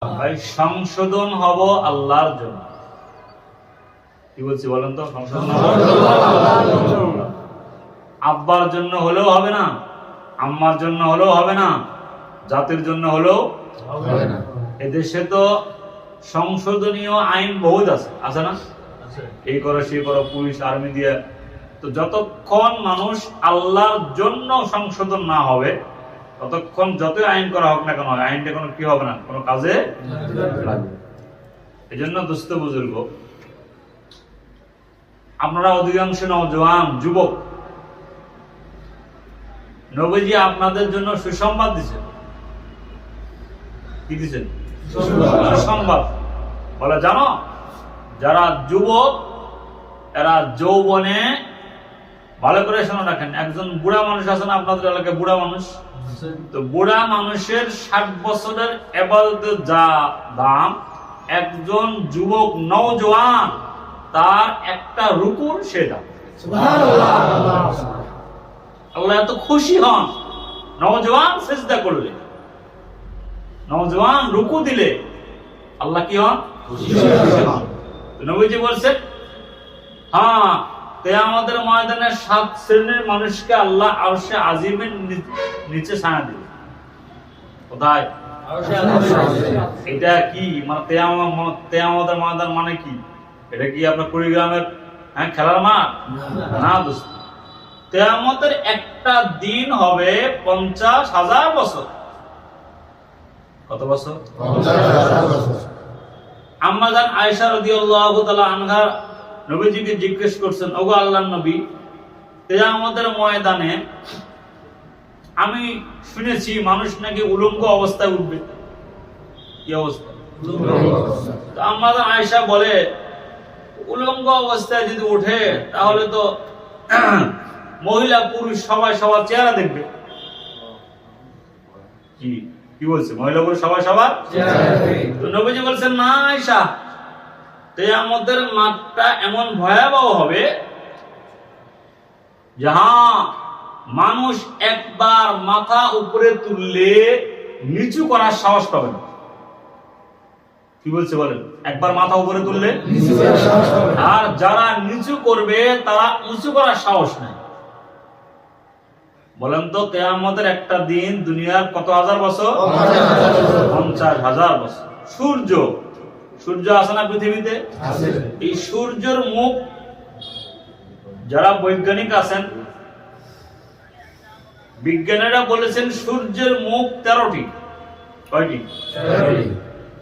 ভাই সংশোধন হব আল্লাহর জন্য। কি বলছি বলেন তো? সংশোধন আব্বার জন্য হলেও হবে না, আম্মার জন্য হলেও হবে না, জাতির জন্য হলেও হবে না। এদেশে তো সংশোধনীয় আইন বহুত আছে, আছে না? এই করো সেই করো, পুলিশ আর্মি দিয়ে। তো যতক্ষণ মানুষ আল্লাহর জন্য সংশোধন না হবে ততক্ষণ যতই আইন করা হোক না কেন, আইনটা কোনো কি হবে না, কোনো কাজে লাগবে। এই জন্য দোস্ত বুজুর্গ, আপনারা অধিকাংশ নওজোয়ান যুবক, নবীজি আপনাদের জন্য সুসংবাদ দিচ্ছেন। কি দিচ্ছেন? সুসংবাদ। বলে জানো, যারা যুবক এরা যৌবনে, ভালো করে শোনা রাখেন, একজন বুড়া মানুষ আছেন আপনাদের এলাকায়, বুড়া মানুষ, তো বুড়া মানুষের 60 বছরের ইবাদতের যা দাম, একজন যুবক নওজোয়ান তার একটা রুকুর সে দাম। আল্লাহ এত খুশি হন নওজোয়ান সিজদা করলে, নওজোয়ান রুকু দিলে আল্লাহ কি হন? খুশি হন। নবীজি বলছেন, হ্যাঁ, কিয়ামতের ময়দানে 7 শ্রেণীর মানুষকে আল্লাহ আরশে আজিমের নিচে ছায়া দিবে। কোথায়? এটা কি মানে কিয়ামতের ময়দান মানে কি? এটা কি আপনার কুড়িগ্রামের খেলার মাঠ? না দোস্ত, কিয়ামতের একটা দিন হবে 50,000 বছর। কত বছর? 50,000 বছর। আম্মা জান আয়েশা রাদিয়াল্লাহু তাআলা আনহা নবীজিকে জিজ্ঞেস করছেন, ওগো আল্লাহর নবী, কিয়ামতের ময়দানে আমি শুনেছি মানুষ নাকি উলঙ্গ অবস্থায় উঠবে। কি অবস্থা? তো আম্মা জান আয়েশা বলে, উলঙ্গ অবস্থায় যদি ওঠে তাহলে তো মহিলা পুরুষ সবাই সবার চেহারা দেখবে। কি বলছে? মহিলা পুরুষ সবাই সবার চেহারা দেখবে। তো নবীজি বলছেন, না আয়েশা, কিয়ামতের মাঠটা এমন ভয়াবহ হবে যাহা মানুষ একবার মাথা উপরে তুললে নিচু করার সাহস পাবে না। কি বলছে বলেন? একবার মাথা উপরে তুললে নিচু করার সাহস পাবে না, আর যারা নিচু করবে তারা উঁচু করার সাহস নাই। বলেন তো, কিয়ামতের একটা দিন দুনিয়ার কত হাজার বছর? 50,000 বছর। সূর্য আছে না পৃথিবীতে? এই সূর্যের মুখ, যারা বৈজ্ঞানিক আছেন, বিজ্ঞানীরা বলেছেন সূর্যের মুখ 13টি। কয়টি?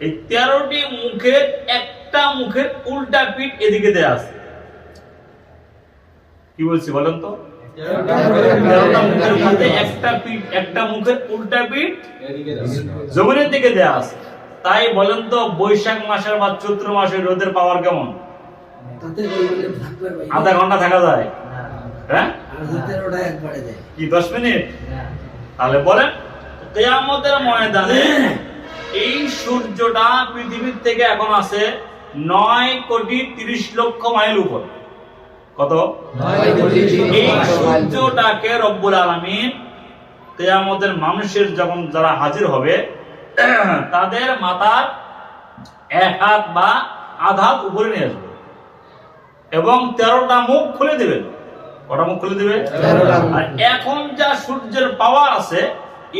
এই 13টি মুখের একটা মুখের উল্টা পিঠ এদিকে দেয়া আছে। কি বলছি বলেন তো? 13টা মুখের মধ্যে একটা পিঠ, একটা মুখের উল্টা পিঠ জমিনের দিকে দেয়া আছে। তাই বলেন তো, বৈশাখ মাসের বা চৈত্র মাসের রোদের পাওয়ার কেমন? আধা ঘন্টা থাকা যায়, হ্যাঁ? কি 10 মিনিট? তাহলে বলেন, কিয়ামতের ময়দানে এই সূর্যটা পৃথিবীর থেকে এখন আছে 9,30,00,000 মাইল উপর। কত? এই সূর্যটাকে রব্বুল আলামিন কিয়ামতের মানুষের যখন যারা হাজির হবে তাদের মাথার 1 হাত বা আধা হাত উপরে নিয়ে আসবে এবং 13টা মুখ খুলে দিবেন। কটা মুখ খুলে দিবে? 13টা। আর এখন যা সূর্যের পাওয়ার আছে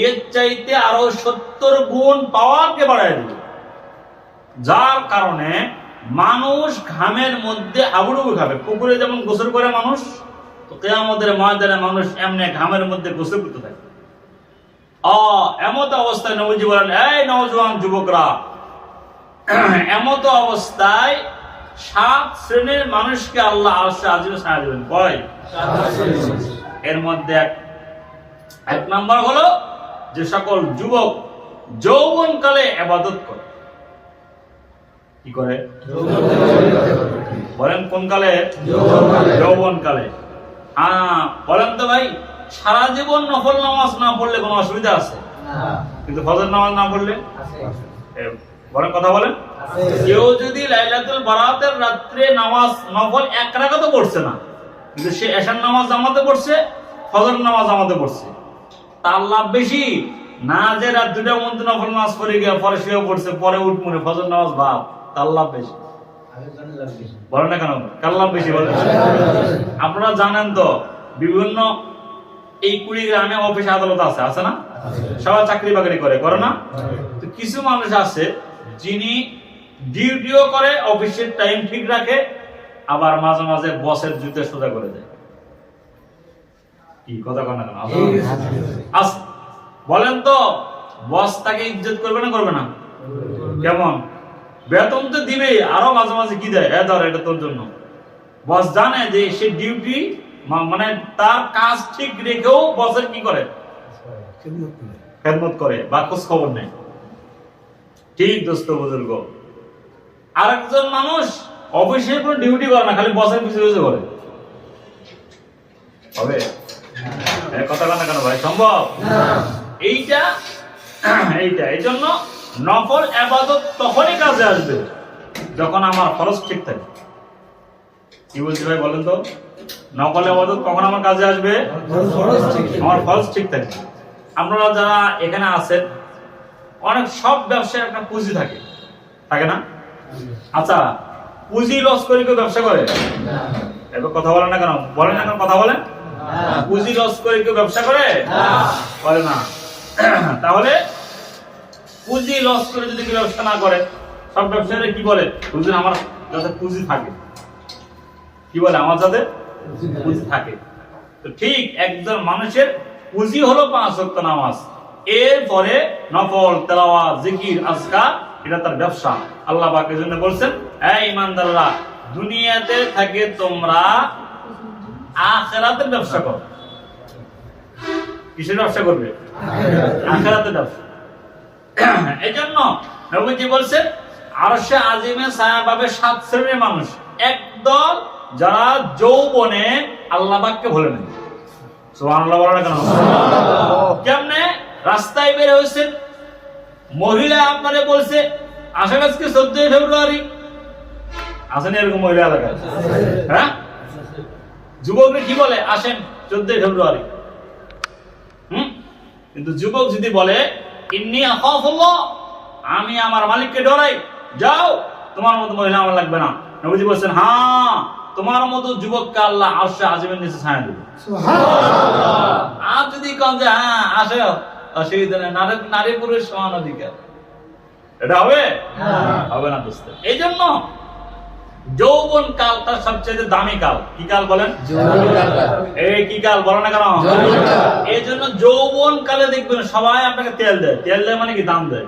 এর চাইতে আরো 70 গুণ পাওয়ারকে বাড়ায় দিবে, যার কারণে মানুষ ঘামের মধ্যে হাবুডুবু খাবে। পুকুরে যেমন গোসল করে মানুষ, তো কিয়ামতের ময়দানে মানুষ এমনি ঘামের মধ্যে গোসল করতে থাকে। এমত অবস্থায় নবীজি বলেন, এই নওজোয়ান যুবকরা, এমত অবস্থায় 7 শ্রেণীর মানুষকে আল্লাহ আরশে আজিমে ছায়া দিবেন। কয়? 7 শ্রেণী। এর মধ্যে এক নাম্বার হলো যে সকল যুবক যৌবনকালে ইবাদত করে। কি করে? বলেন কোন কালে? যৌবনকালে। বলেন তো ভাই, সারা জীবন নফল নামাজ না পড়লে কোনো অসুবিধা আছে? কিন্তু ফজর নামাজ না পড়লে? বলেন, কথা বলেন। কেউ যদি লাইলাতুল বারাতের রাত্রে নামাজ নফল 1 রাকাতও পড়ছে না, কিন্তু সে এশার নামাজ জামাতে পড়ছে, ফজর নামাজ জামাতে পড়ছে, তার লাভ বেশি না যে রাত 2টার মধ্যে নফল নামাজ পড়ে গিয়ে পরে শুয়ে পড়ছে, পরে উঠ মনে ফজর নামাজ ভাব, তার লাভ বেশি। বলেন না কেন কার লাভ বেশি? বলেন। আপনারা জানেন তো বিভিন্ন এই কুড়িগ্রামে অফিস আদালত আছে, আছে না? সবাই চাকরি বাকরি করে না? তো কিছু মানুষ আছে যিনি ডিউটিও করে, অফিসের টাইম ঠিক রাখে, আবার মাঝে মাঝে বসের জুতে সোজা করে দেয়। কি কথা কন না কেন? আচ্ছা বলেন তো, বস তাকে ইজ্জত করবে না করবে না? কেমন? বেতন তো দিবে, আরো মাঝে মাঝে কি দেয়, ধর এটা তোর জন্য। বস জানে যে সে ডিউটি মানে তার কাজ ঠিক রেখেও বসের কি করে, খেদমত করে বা খোঁজ খবর নেয়। ঠিক দোস্ত বুজুর্গ, আরেকজন মানুষ অফিসে কোনো ডিউটি করে না, খালি বসের পিছনে পিছনে করে। হবে কথা না কেন ভাই? সম্ভব? এইটা এই জন্য নফল ইবাদত তখনই কাজে আসবে যখন আমার ফরজ ঠিক থাকে। কি বলছি ভাই বলেন তো? নফল ইবাদত কখন আমার কাজে আসবে? আমার ফরজ ঠিক থাকে। আপনারা যারা এখানে আছেন, অনেক সব ব্যবসায় একটা পুঁজি থাকে, থাকে না? আচ্ছা, পুঁজি লস করে কেউ ব্যবসা করে? এবার কথা বলেন না কেন? বলেন না কেন? কথা বলেন। পুঁজি লস করে কেউ ব্যবসা করে? করে না। তাহলে পুঁজি লস করে যদি কেউ ব্যবসা না করে, সব ব্যবসায়ীরা কি বলে? হুজুর আমার যাতে পুঁজি থাকে। কি বলে? আমার যাতে পুঁজি থাকে। তো ঠিক একজন মানুষের পুঁজি হলো 5 ওয়াক্ত নামাজ, এরপরে নফল তেলাওয়াত জিকির আজকার, এটা তার ব্যবসা। আল্লাহ পাক এর জন্য বলছেন, এই ঈমানদাররা, দুনিয়াতে থেকে তোমরা আখিরাতের ব্যবসা করো। কিসের ব্যবসা করবে? আখিরাতের ব্যবসা। এজন্য নবীজি বলছেন, আরশে আজিমে ছায়া পাবে 7 শ্রেণীর মানুষ। একদল যারা যৌবনে আল্লাহ পাককে ভুলে নেয়। সুবহানাল্লাহ বলেন না কেন? কেমনে? রাস্তায় বের হয়েছেন, মহিলা আপনারে বলছে আসেন আজকে 14 ফেব্রুয়ারি। আসেন এরকম মহিলা এলাকায়? হ্যাঁ, যুবকরা কি বলে? আসেন 14 ফেব্রুয়ারি। কিন্তু যুবক যদি বলে ইন্নী আখাফুল্লাহ, আমি আমার মালিককে ডরাই, যাও, তোমার মতো মহিলা আমার লাগবে না। নবীজি বলেছেন, হ্যাঁ, তোমার মতো যুবককে আল্লাহ আরশে আজিমের নিচে ছায়া দেবে। সুবহানাল্লাহ। আর যদি কোন যে হ্যাঁ আসে, অসুবিধা নেই, নারী পুরুষ সমান অধিকার, এটা হবে? হবে না দোস্ত। এই জন্য যৌবন কালটা সবচেয়ে দামি কাল। কি কাল বলেন? এই কি কাল বলো না কেন? এই জন্য যৌবন কালে দেখবেন সবাই আপনাকে তেল দেয়। তেল দেয় মানে কি? দাম দেয়।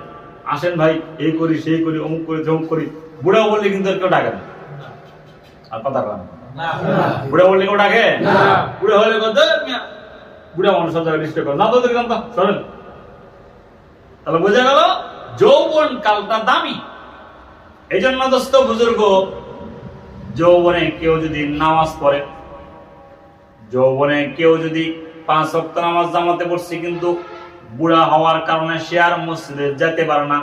আসেন ভাই, এই করি সেই করি, অমুক করি তমুক করি। বুড়া বললে কিন্তু কেউ ডাকে না। আর কথা কন, বুড়া বললে কেউ ডাকে? বুড়া হলে বুড়া মানুষ সব জায়গায় ডিস্টার্ব করে না, তো দেখলাম তো শোনেন। তাহলে বোঝা গেল যৌবন কালটা দামি। এই জন্য দোস্ত বুজুর্গ, যৌবনে কেউ যদি নামাজ পড়ে, যৌবনে কেউ যদি 5 ওয়াক্ত নামাজ জামাতে পড়ছে, কিন্তু বুড়া হওয়ার কারণে সে আর মসজিদে যেতে পারে না,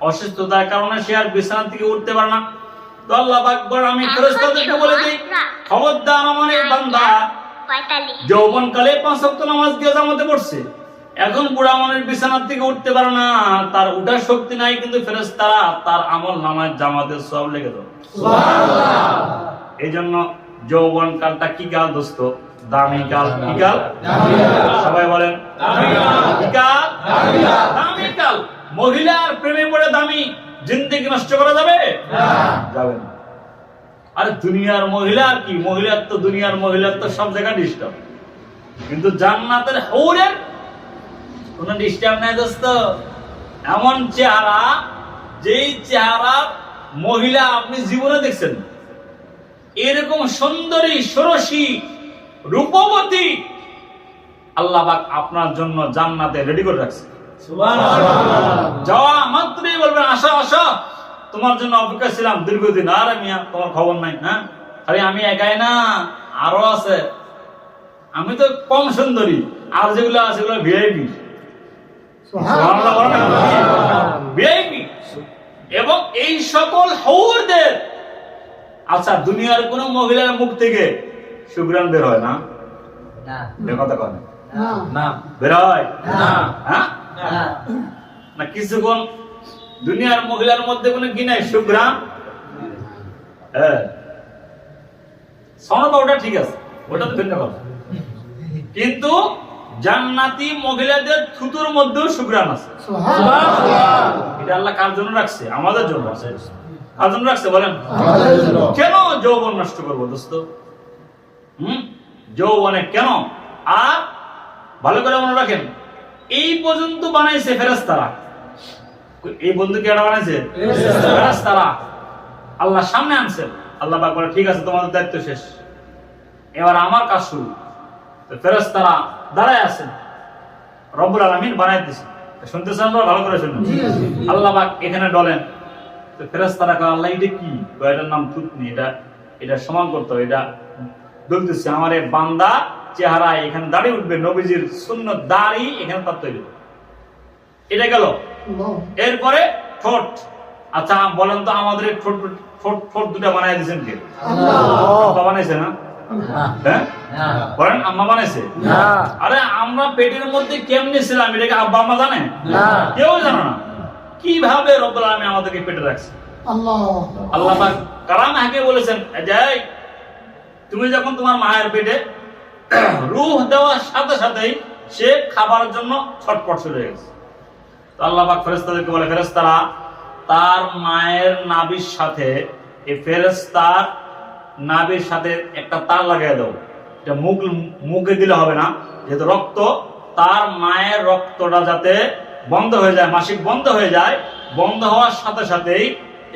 অসুস্থতার কারণে সে আর বিছানা থেকে উঠতে পারে না, তো আল্লাহ পাক বলেন, আমি ফেরেশতাদেরকে বলে দেই, খবরদার আমার এই বান্দা যৌবন কালে 5 ওয়াক্ত নামাজ দিয়ে জামাতে পড়ছে, এখন বুড়া মনের বিছানা থেকে উঠতে পারে না, তার উঠার শক্তি নাই, কিন্তু ফেরেশতারা তার আমল নামায় জামাতের সওয়াব লিখে দেয়। সুবহানাল্লাহ। এই জন্য যৌবন কালটা কি কাল দোস্ত? দামি কাল। কি কাল? সবাই বলেন কি কাল? দামি কাল। মহিলার প্রেমে পড়ে দামি জিন্দেগি নষ্ট করা যাবে? যাবে না। আরে দুনিয়ার মহিলার কি? মহিলার তো দুনিয়ার মহিলার তো সব জায়গায় ডিস্টার্ব, কিন্তু জান্নাতের হুরের কোন ডিস্টার্ব নাই দোস্ত। এমন চেহারা, যেই চেহারা মহিলা আপনি জীবনে দেখছেন, এরকম সুন্দরী ষোড়শী রূপবতী আল্লাহ পাক আপনার জন্য জান্নাতে রেডি করে রাখছে। সুবহানাল্লাহ। যাওয়া মাত্রই বলবেন আসো আসো, তোমার জন্য অপেক্ষা ছিলাম দীর্ঘদিন। আর মিয়া তোমার খবর নাই? হ্যাঁ, আরে আমি একাই না, আরো আছে। আমি তো কম সুন্দরী, আর যেগুলো আছে সেগুলো ভিআইপি। সুবহানাল্লাহ বলেন না? ভিআইপি। এবং এই সকল হৌরদের, আচ্ছা দুনিয়ার কোন মহিলার মুখ থেকে সুঘ্রাণ বের হয় না? না। কথা কন না, বের হয় না। হ্যাঁ, না কিছুক্ষণ দুনিয়ার মহিলার মধ্যে কোনো কি নাই সুগ্রাম? হ্যাঁ, সনবা ওটা ঠিক আছে, ওটা তো ভিন্ন কথা। কিন্তু জান্নাতি মহিলাদের থুতুর মধ্যেও সুগ্রাম আছে। এটা আল্লাহ কার জন্য রাখছে? আমাদের জন্য। কার জন্য রাখছে বলেন? কেন যৌবন নষ্ট করবো দোস্ত? যৌবনে কেন? আর ভালো করে মনে রাখেন, এই পর্যন্ত বানাইছে ফেরেশতারা। এই বন্ধু কে বানাইছে? ফেরেশতারা। আল্লাহ সামনে আনছেন, আল্লাহ পাক বলে ঠিক আছে তোমাদের দায়িত্ব শেষ, এবার আমার কাজ শুরু। তো ফেরেশতারা দাঁড়ায় আছেন, রব্বুল আলামিন বানাই দিয়েছেন। শুনতেছেন আপনারা? ভালো করে শুনুন। আল্লাহ পাক এখানে ডলেন, তো ফেরেশতারা কয় আল্লাহ এটা কি? এটার নাম থুতনি, এটা সমান করতে হবে, এটা বলতেছে আমার এই বান্দা চেহারা এখানে দাঁড়িয়ে উঠবে, নবীজির সুন্নত দাড়ি এখানে তার তৈরি। এটা গেল। এরপরে ঠোঁট। আচ্ছা বলেন তো আমাদের ঠোঁট দুটা বানাই দিয়েছেন কে? আল্লাহ বানাইছে না? হ্যাঁ বলেন, আম্মা বানাইছে? আরে আমরা পেটের মধ্যে কেমনে ছিলাম এটাকে আব্বা আম্মা জানে? কেউ জানে না। কিভাবে রব্বুল আলামিন আমাদেরকে পেটে রাখছে? আল্লাহ পাক কালামে হাকে বলেছেন যে তুমি যখন তোমার মায়ের পেটে রূহ দেওয়ার সাথে সাথেই সে খাবারের জন্য ছটপট শুরু হয়ে গেছে। তো আল্লাহ পাক ফেরেশতাদেরকে বলে, ফেরেশতারা তার মায়ের নাভির সাথে এই ফেরেশতার নাভির সাথে একটা তার লাগিয়ে দাও। এটা মুখে দিলে হবে না, যেহেতু রক্ত, তার মায়ের রক্তটা যাতে বন্ধ হয়ে যায়, মাসিক বন্ধ হয়ে যায়। বন্ধ হওয়ার সাথে সাথেই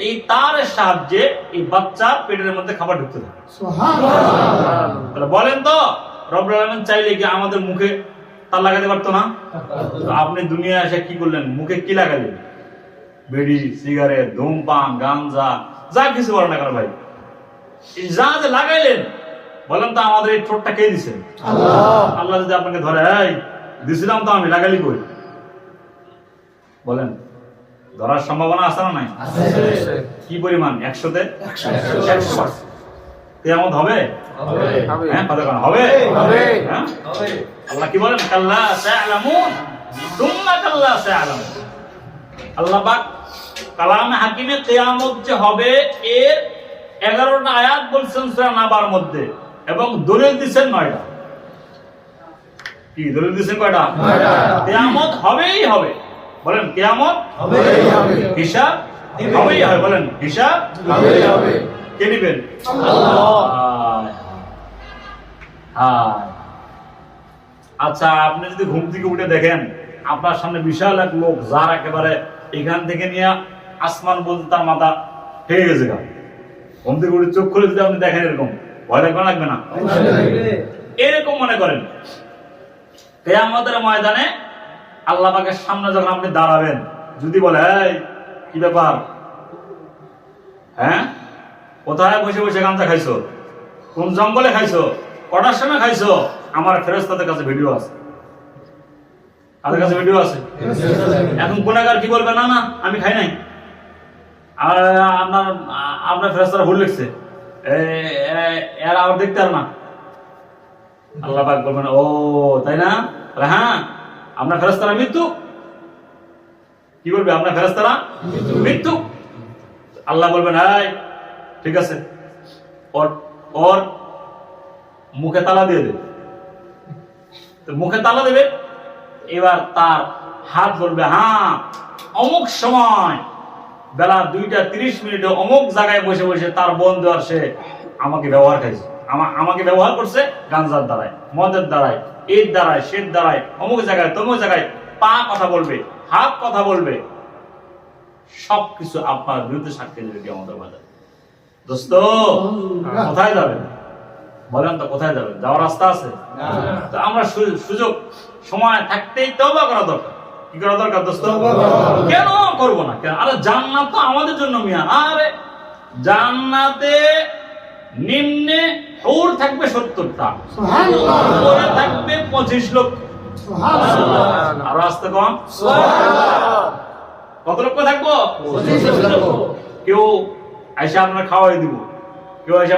এই তারের সাহায্যে এই বাচ্চা পেটের মধ্যে খাবার ঢুকতে থাকে। সুবহানাল্লাহ। বলেন তো রব্বুল আলামিন চাইলে কি আমাদের মুখে তার লাগাতে পারতো না? আপনি দুনিয়ায় এসে কি করলেন? মুখে কি লাগালেন? বিড়ি, সিগারেট, ধূমপান, গাঞ্জা, যা কিছু বলেন না কেন ভাই, যা যে লাগাইলেন, বলেন তো আমাদের এই ঠোঁটটা কে দিছে? আল্লাহ যদি আপনাকে ধরে এই দিছিলাম তো আমি, লাগালি কই? বলেন, ধরার সম্ভাবনা আছে না নাই? কি পরিমাণ? 100-তে 100%। কিয়ামত হবে? হ্যাঁ হবে। আল্লাহ কি বলেন? কাল্লা সায়ালামুন সুম্মা কাল্লা সায়ালামুন। আল্লাহ পাক কালামে হাকিমে কিয়ামত যে হবে এর 11টা আয়াত বলছেন সূরা নাবার মধ্যে, এবং দলিল দিবেন 9টা। কি দলিল দিবেন কয়টা? 9টা। কিয়ামত হবেই হবে। বলেন কিয়ামত হবেই হবে, হিসাব হবেই হবে। বলেন হিসাব হবেই হবে। কে দিবেন? আল্লাহ। আচ্ছা আপনি যদি ঘুম থেকে উঠে দেখেন আপনার সামনে বিশাল এক লোক, যার একেবারে এখান থেকে নিয়ে আসমান বলতে তার মাথা হয়ে গেছে, ঘুম থেকে উঠে চোখ খুলে যদি আপনি দেখেন, এরকম ভয় লাগবে না? এরকম মনে করেন কিয়ামতের ময়দানে আল্লাহ পাকের সামনে যখন আপনি দাঁড়াবেন, যদি বলে এই কি ব্যাপার, হ্যাঁ কোথায় বসে বসে গাঁজা খাইছো, কোন জঙ্গলে খাইছো, কটার সময় খাইছো, আমার ফেরেশতাদের কাছে ভিডিও আছে। তাদের কাছে ভিডিও আছে। এখন গুনাহগার কি বলবে? না না আমি খাই নাই। আর আপনার ফেরেশতারা ভুল লিখছে, এরা আবার দেখতে আর না। আল্লাহ পাক বলবেন ও তাই না? হ্যাঁ আপনার ফেরেশতারা মৃত্যু। কি বলবে? আপনার ফেরেশতারা মৃত্যু। আল্লাহ বলবেন এই ঠিক আছে, ওর মুখে তালা দিয়ে দে। মুখে তালা দেবে, এবার তার হাত বলবে হ্যাঁ অমুক সময় বেলা 2:30 অমুক জায়গায় বসে বসে তার বন্ধু আর সে আমাকে ব্যবহার খাইছে, আমাকে ব্যবহার করছে গাঞ্জার দ্বারায়, মদের দ্বারায়, এর দ্বারায়, সের দ্বারায়, অমুক জায়গায় তমুক জায়গায়। পা কথা বলবে, হাত কথা বলবে, সবকিছু আপনার বিরুদ্ধে সাক্ষী দেবে কি আমাদের বাজার। দোস্ত কোথায় যাবেন? বলেন তো কোথায় যাবেন? যাওয়ার রাস্তা আছে? তো আমরা সুযোগ সময় থাকতেই তওবা করা দরকার। কি করা দরকার দোস্ত? কেন করব না? কেন? আরে জান্নাত তো আমাদের জন্য মিয়া। আরে জান্নাতে নিম্নে হুর থাকবে 70টা, সুবহানাল্লাহ, উপরে থাকবে 25 লক্ষ, সুবহানাল্লাহ, আর রাস্তা কম, সুবহানাল্লাহ। কত লক্ষ থাকবো? 25 লক্ষ। কেউ আইসা আমরা খাওয়াই দিব, কেউ আইসা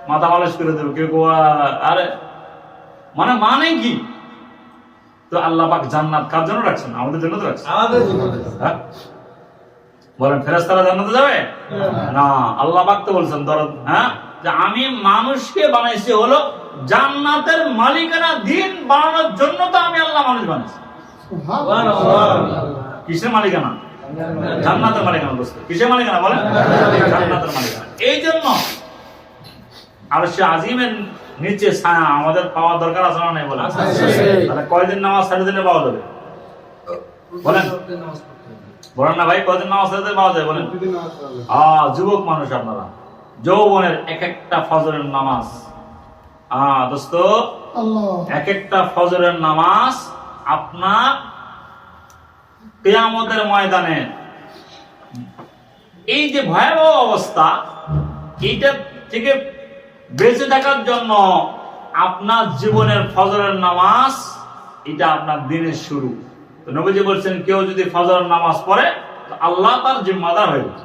মাথা মালিশ করে দেব, কেউ আরে মানে কি তো আল্লাহ পাক জান্নাত কার জন্য রাখছেন? আমাদের জন্য তো রাখছেন। আমাদের জন্য। হ্যাঁ বলেন ফেরেশতারা জান্নাতে যাবে না? আল্লাহ পাক তো বলছেন হ্যাঁ যে আমি মানুষকে বানাইছি হলো জান্নাতের মালিকানা দিন বানানোর জন্য। তো আমি আল্লাহ মানুষ বানাইছি। কিসের মালিকানা? জান্নাতের মালিকানা। দোস্ত কিসের মালিকানা বলেন? জান্নাতের মালিকানা। এই জন্য আরশে আজিমের নিচে ছায়া আমাদের পাওয়া দরকার আছে না নাই বলেন? তাহলে কয়দিন নামাজ ছেড়ে দিলে পাওয়া যাবে বলেন? বলেন না ভাই, কয়দিন নামাজ ছেড়ে দিলে পাওয়া যায় বলেন? যুবক মানুষ আপনারা, যৌবনের এক একটা ফজরের নামাজ, দোস্ত এক একটা ফজরের নামাজ আপনার কিয়ামতের ময়দানে এই যে ভয়াবহ অবস্থা, এইটা থেকে বেঁচে থাকার জন্য আপনার জীবনের ফজরের নামাজ এটা আপনার দিনের শুরু। তো নবীজি বলছেন কেউ যদি ফজরের নামাজ পড়ে আল্লাহ তার জিম্মাদার হয়ে যাবে।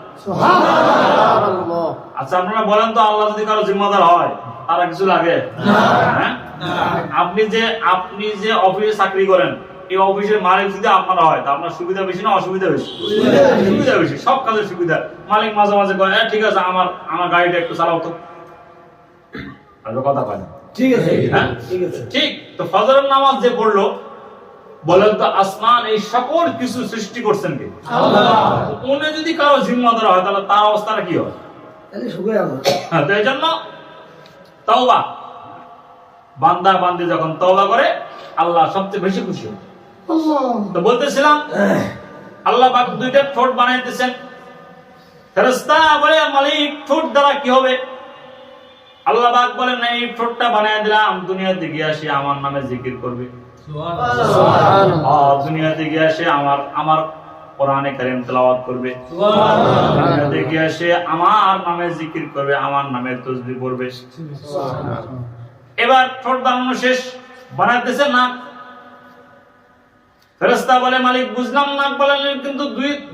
আচ্ছা আপনারা বলেন তো, আল্লাহ যদি কারো জিম্মাদার হয় তারা কিছু লাগে? আপনি যে অফিসে চাকরি করেন, এই অফিসের মালিক যদি আপনারা হয় তা আপনার সুবিধা বেশি না অসুবিধা বেশি? সুবিধা বেশি, সব কাজের সুবিধা। মালিক মাঝে মাঝে কয় ঠিক আছে আমার গাড়িটা একটু চালাও তো, কথা কয় না, ঠিক আছে ঠিক। তো ফজরের নামাজ যে পড়লো, বলেন তো আসমান এই সকল কিছু সৃষ্টি করছেন কে? আল্লাহ। উনি যদি কারো জিম্মাদার হয় তাহলে তার অবস্থাটা কি হয়? তো এই জন্য তওবা, বান্দা বান্দি যখন তওবা করে আল্লাহ সবচেয়ে বেশি খুশি হয়। তো বলতেছিলাম আল্লাহ পাক দুইটা ঠোঁট বানাইতেছেন। ফেরেশতা বলে মালিক ঠোঁট দ্বারা কি হবে? আল্লাহ পাক বলেন এই ঠোঁটটা বানায় দিলাম, দুনিয়াতে গিয়ে আসি আমার নামে জিকির করবে। দুনিয়াতে গিয়ে আসে আমার কোরআনে কারীম তেলাওয়াত করবে। দুনিয়াতে গিয়ে আসে আমার নামে জিকির করবে, আমার নামে তাসবিহ পড়বে। এবার ঠোঁট বানানো শেষ, বানাইতেছে নাক। ফেরেশতা বলে মালিক বুঝলাম নাক বানালেন, কিন্তু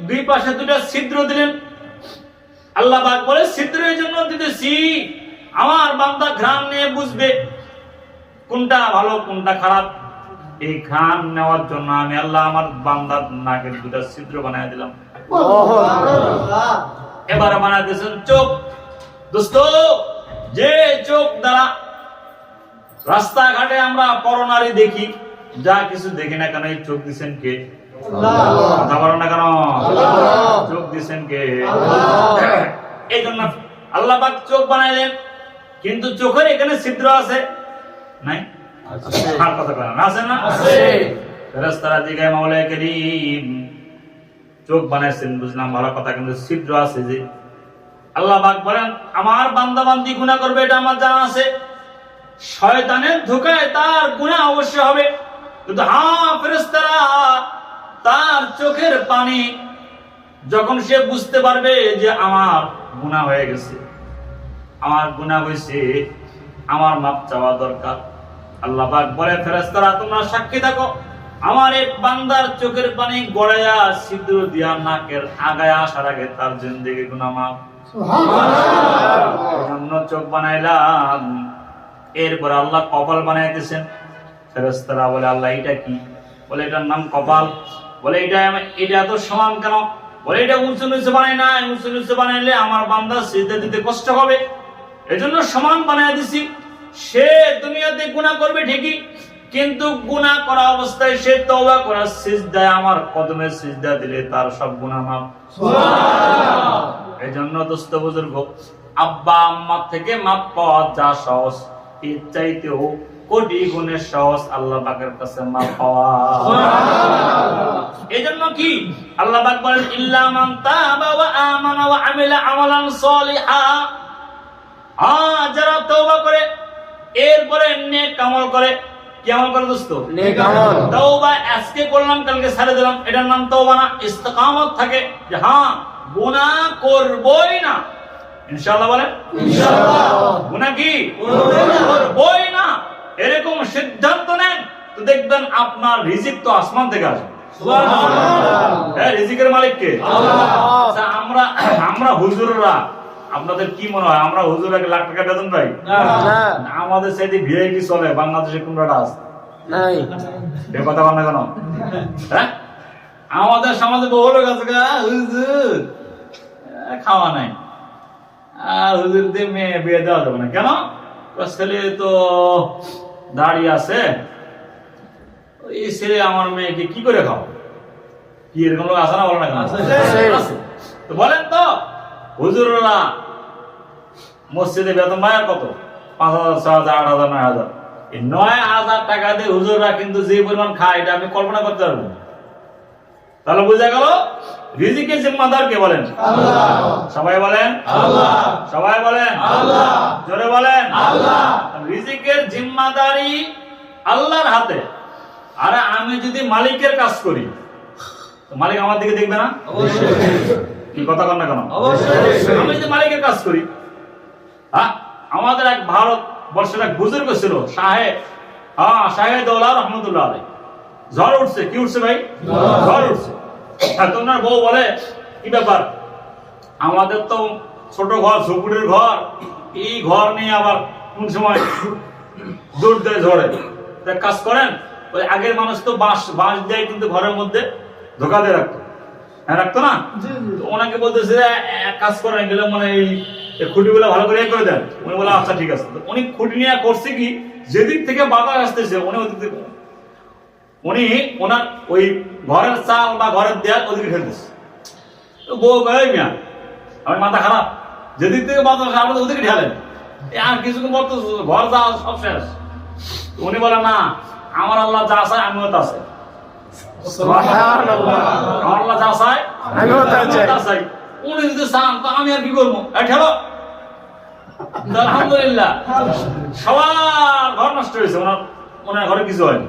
দুই পাশে দুটো ছিদ্র দিলেন। আল্লাহ পাক বলে ছিদ্রের জন্য দিতেছি আমার বান্দা ঘ্রাণ নিয়ে বুঝবে কোনটা ভালো কোনটা খারাপ। এই ঘ্রাণ নেওয়ার জন্য আমি আল্লাহ আমার বান্দার নাকের দুটো ছিদ্র বানাই দিলাম। এবার বানাইতেছেন চোখ। দোস্ত যে চোখ দ্বারা রাস্তাঘাটে আমরা পরনারী দেখি, যা কিছু দেখি না কেন, এই চোখ দিচ্ছেন কে? কথা বলো না কেন? চোখ দিচ্ছেন কে? এই জন্য আল্লাহ পাক চোখ বানাইলেন, কিন্তু চোখের এখানে ছিদ্র আছে নাই? চোখ বানাইছেন বুঝলাম ভালো কথা, কিন্তু ছিদ্র আছে যে। আল্লাহ পাক বলেন আমার বান্দা বান্দি গুনাহ করবে, এটা আমার জানা আছে। শয়তানের ধোঁকায় তার গুনাহ অবশ্য হবে, কিন্তু ফেরেশতারা তার চোখের পানি যখন সে বুঝতে পারবে যে আমার গুনাহ হয়ে গেছে, আমার গুনাহ হয়েছে, আমার মাপ চাওয়া দরকার, আল্লাহ পাক বলে ফেরেশতারা তোমরা সাক্ষী থাকো, আমার এই বান্দার চোখের পানি গড়াইয়া ছিদ্র দিয়া নাকের আগায় আসার আগে তার জিন্দেগি গুনাহ মাফ। সুবহানাল্লাহ। চোখ বানাইলাম, এরপর আল্লাহ কপাল বানাইতেছেন। ফেরেশতারা বলে আল্লাহ এটা কি? বলে এটার নাম কপাল। বলে এটা এত সমান কেন? বলে এটা উঁচু নিচু বানাই না, উঁচু নিচু বানাইলে আমার বান্দা সিজদা দিতে কষ্ট হবে, এজন্য সমান বানাই দিছি। সে দুনিয়াতে গুনাহ করবে ঠিকই, কিন্তু গুনাহ করা অবস্থায় সে তওবা করার সিজদায় আমার কদমে সিজদা দিলে তার সব গুনাহ মাফ। সুবহানাল্লাহ। এজন্য দোস্ত বুজুর্গ, আব্বা আম্মা থেকে মাপ পাওয়া যা সহজ, এর চাইতেও কোটি গুণে সহজ আল্লাহ পাকের কাছে মাপ পাওয়া। সুবহানাল্লাহ। এজন্য কি আল্লাহ পাক বলেন ইল্লা মান তাবা ওয়া আমানা ওয়া আমিলা আমালান সলিহা, যারা তওবা করে এরপরে নেক আমল করে। কি আমল করে দোস্ত? নেক আমল। তওবা আজকে করলাম কালকে ছেড়ে দিলাম, এটার নাম তওবা না। ইস্তেকামত থাকে যে গুনাহ করবই না, ইনশাআল্লাহ বলেন ইনশাআল্লাহ। গুনাহ কি করবই না, এরকম সিদ্ধান্ত নেন, তো দেখবেন আপনার রিজিক তো আসমান থেকে আসবে। সুবহানাল্লাহ। রিজিকের মালিক কে? আল্লাহ। আচ্ছা আমরা হুজুররা, আপনাদের কি মনে হয় আমরা হুজুর 1 লাখ টাকা বেতন পাই? না। আমাদের সাথে ভিআইপি চলে বাংলাদেশে কোনটা আছে? নাই। এ কথা বল না কেন? হ্যাঁ, আমাদের সমাজে বহু লোক আছে হুজুর খাওয়া নাই, আর হুজুর দিয়ে মেয়ে বিয়ে দেওয়া যাবে না কেন? ছেলে তো দাঁড়িয়ে আছে, এই ছেলে আমার মেয়েকে কি করে খাও? কি এরকম লোক আছে না? বলে না কেন? তো বলেন তো, হুজুররা মসজিদে বেতন পায় কত? 5,000, 6,000, 8,000, 9,000। এই 9,000 টাকা দিয়ে হুজুররা কিন্তু যে পরিমাণ খায় এটা আপনি কল্পনা করতে পারবেন। তাহলে বোঝা গেল রিজিকের জিম্মাদার কে বলেন? আল্লাহ। সবাই বলেন আল্লাহ। সবাই বলেন আল্লাহ। জোরে বলেন আল্লাহ। রিজিকের জিম্মাদারি আল্লাহর হাতে। আর আমি যদি মালিকের কাজ করি, মালিক আমার দিকে দেখবে না? অবশ্যই। কি কথা কন না কেন? অবশ্যই। আমি যদি মালিকের কাজ করি, আমাদের এক ভারত বর্ষের এক বুজুর্গ ছিল শাহেদ রহমতুল্লাহ আলাইহি। ঝড় উঠছে, কি উঠছে ভাই? ঝড় উঠছে। তোমার বউ বলে কি ব্যাপার, আমাদের তো ছোট ঘর, ঝুপড়ির ঘর, এই ঘর নিয়ে আবার কোন সময় দূর দেয় ঝড়ে, কাজ করেন। ওই আগের মানুষ তো বাঁশ দেয় কিন্তু ঘরের মধ্যে ধোকা দিয়ে রাখতো, হ্যাঁ রাখতো না? ওনাকে বলতেছে কাজ করেন গেলে মানে এই খুঁটিগুলো ভালো করে করে দেন। উনি বলে আচ্ছা ঠিক আছে। উনি খুঁটি নিয়ে করছে কি, যেদিক থেকে বাতাস আসতেছে উনি ওনার ওই ঘরের চাল বা ঘরের দেয়াল ওদিকে ফেলতেছে। বউ গায়ে মিয়া আমি মাথা খারাপ, যেদিক থেকে বাতাস আমাদের ওদিকে ঢালেন, আর কিছুক্ষণ পর তো ঘর যা সব শেষ। উনি বলে না, আমার আল্লাহ যা চায় আমিও তা চাই, আমার আল্লাহ যা চায় আমিও তা চাই। উনি যদি চান তো আমি আর কি করবো? ঠেলো। আলহামদুলিল্লাহ সবার ঘর নষ্ট হয়েছে, ওনার ঘরে কিছু হয়নি।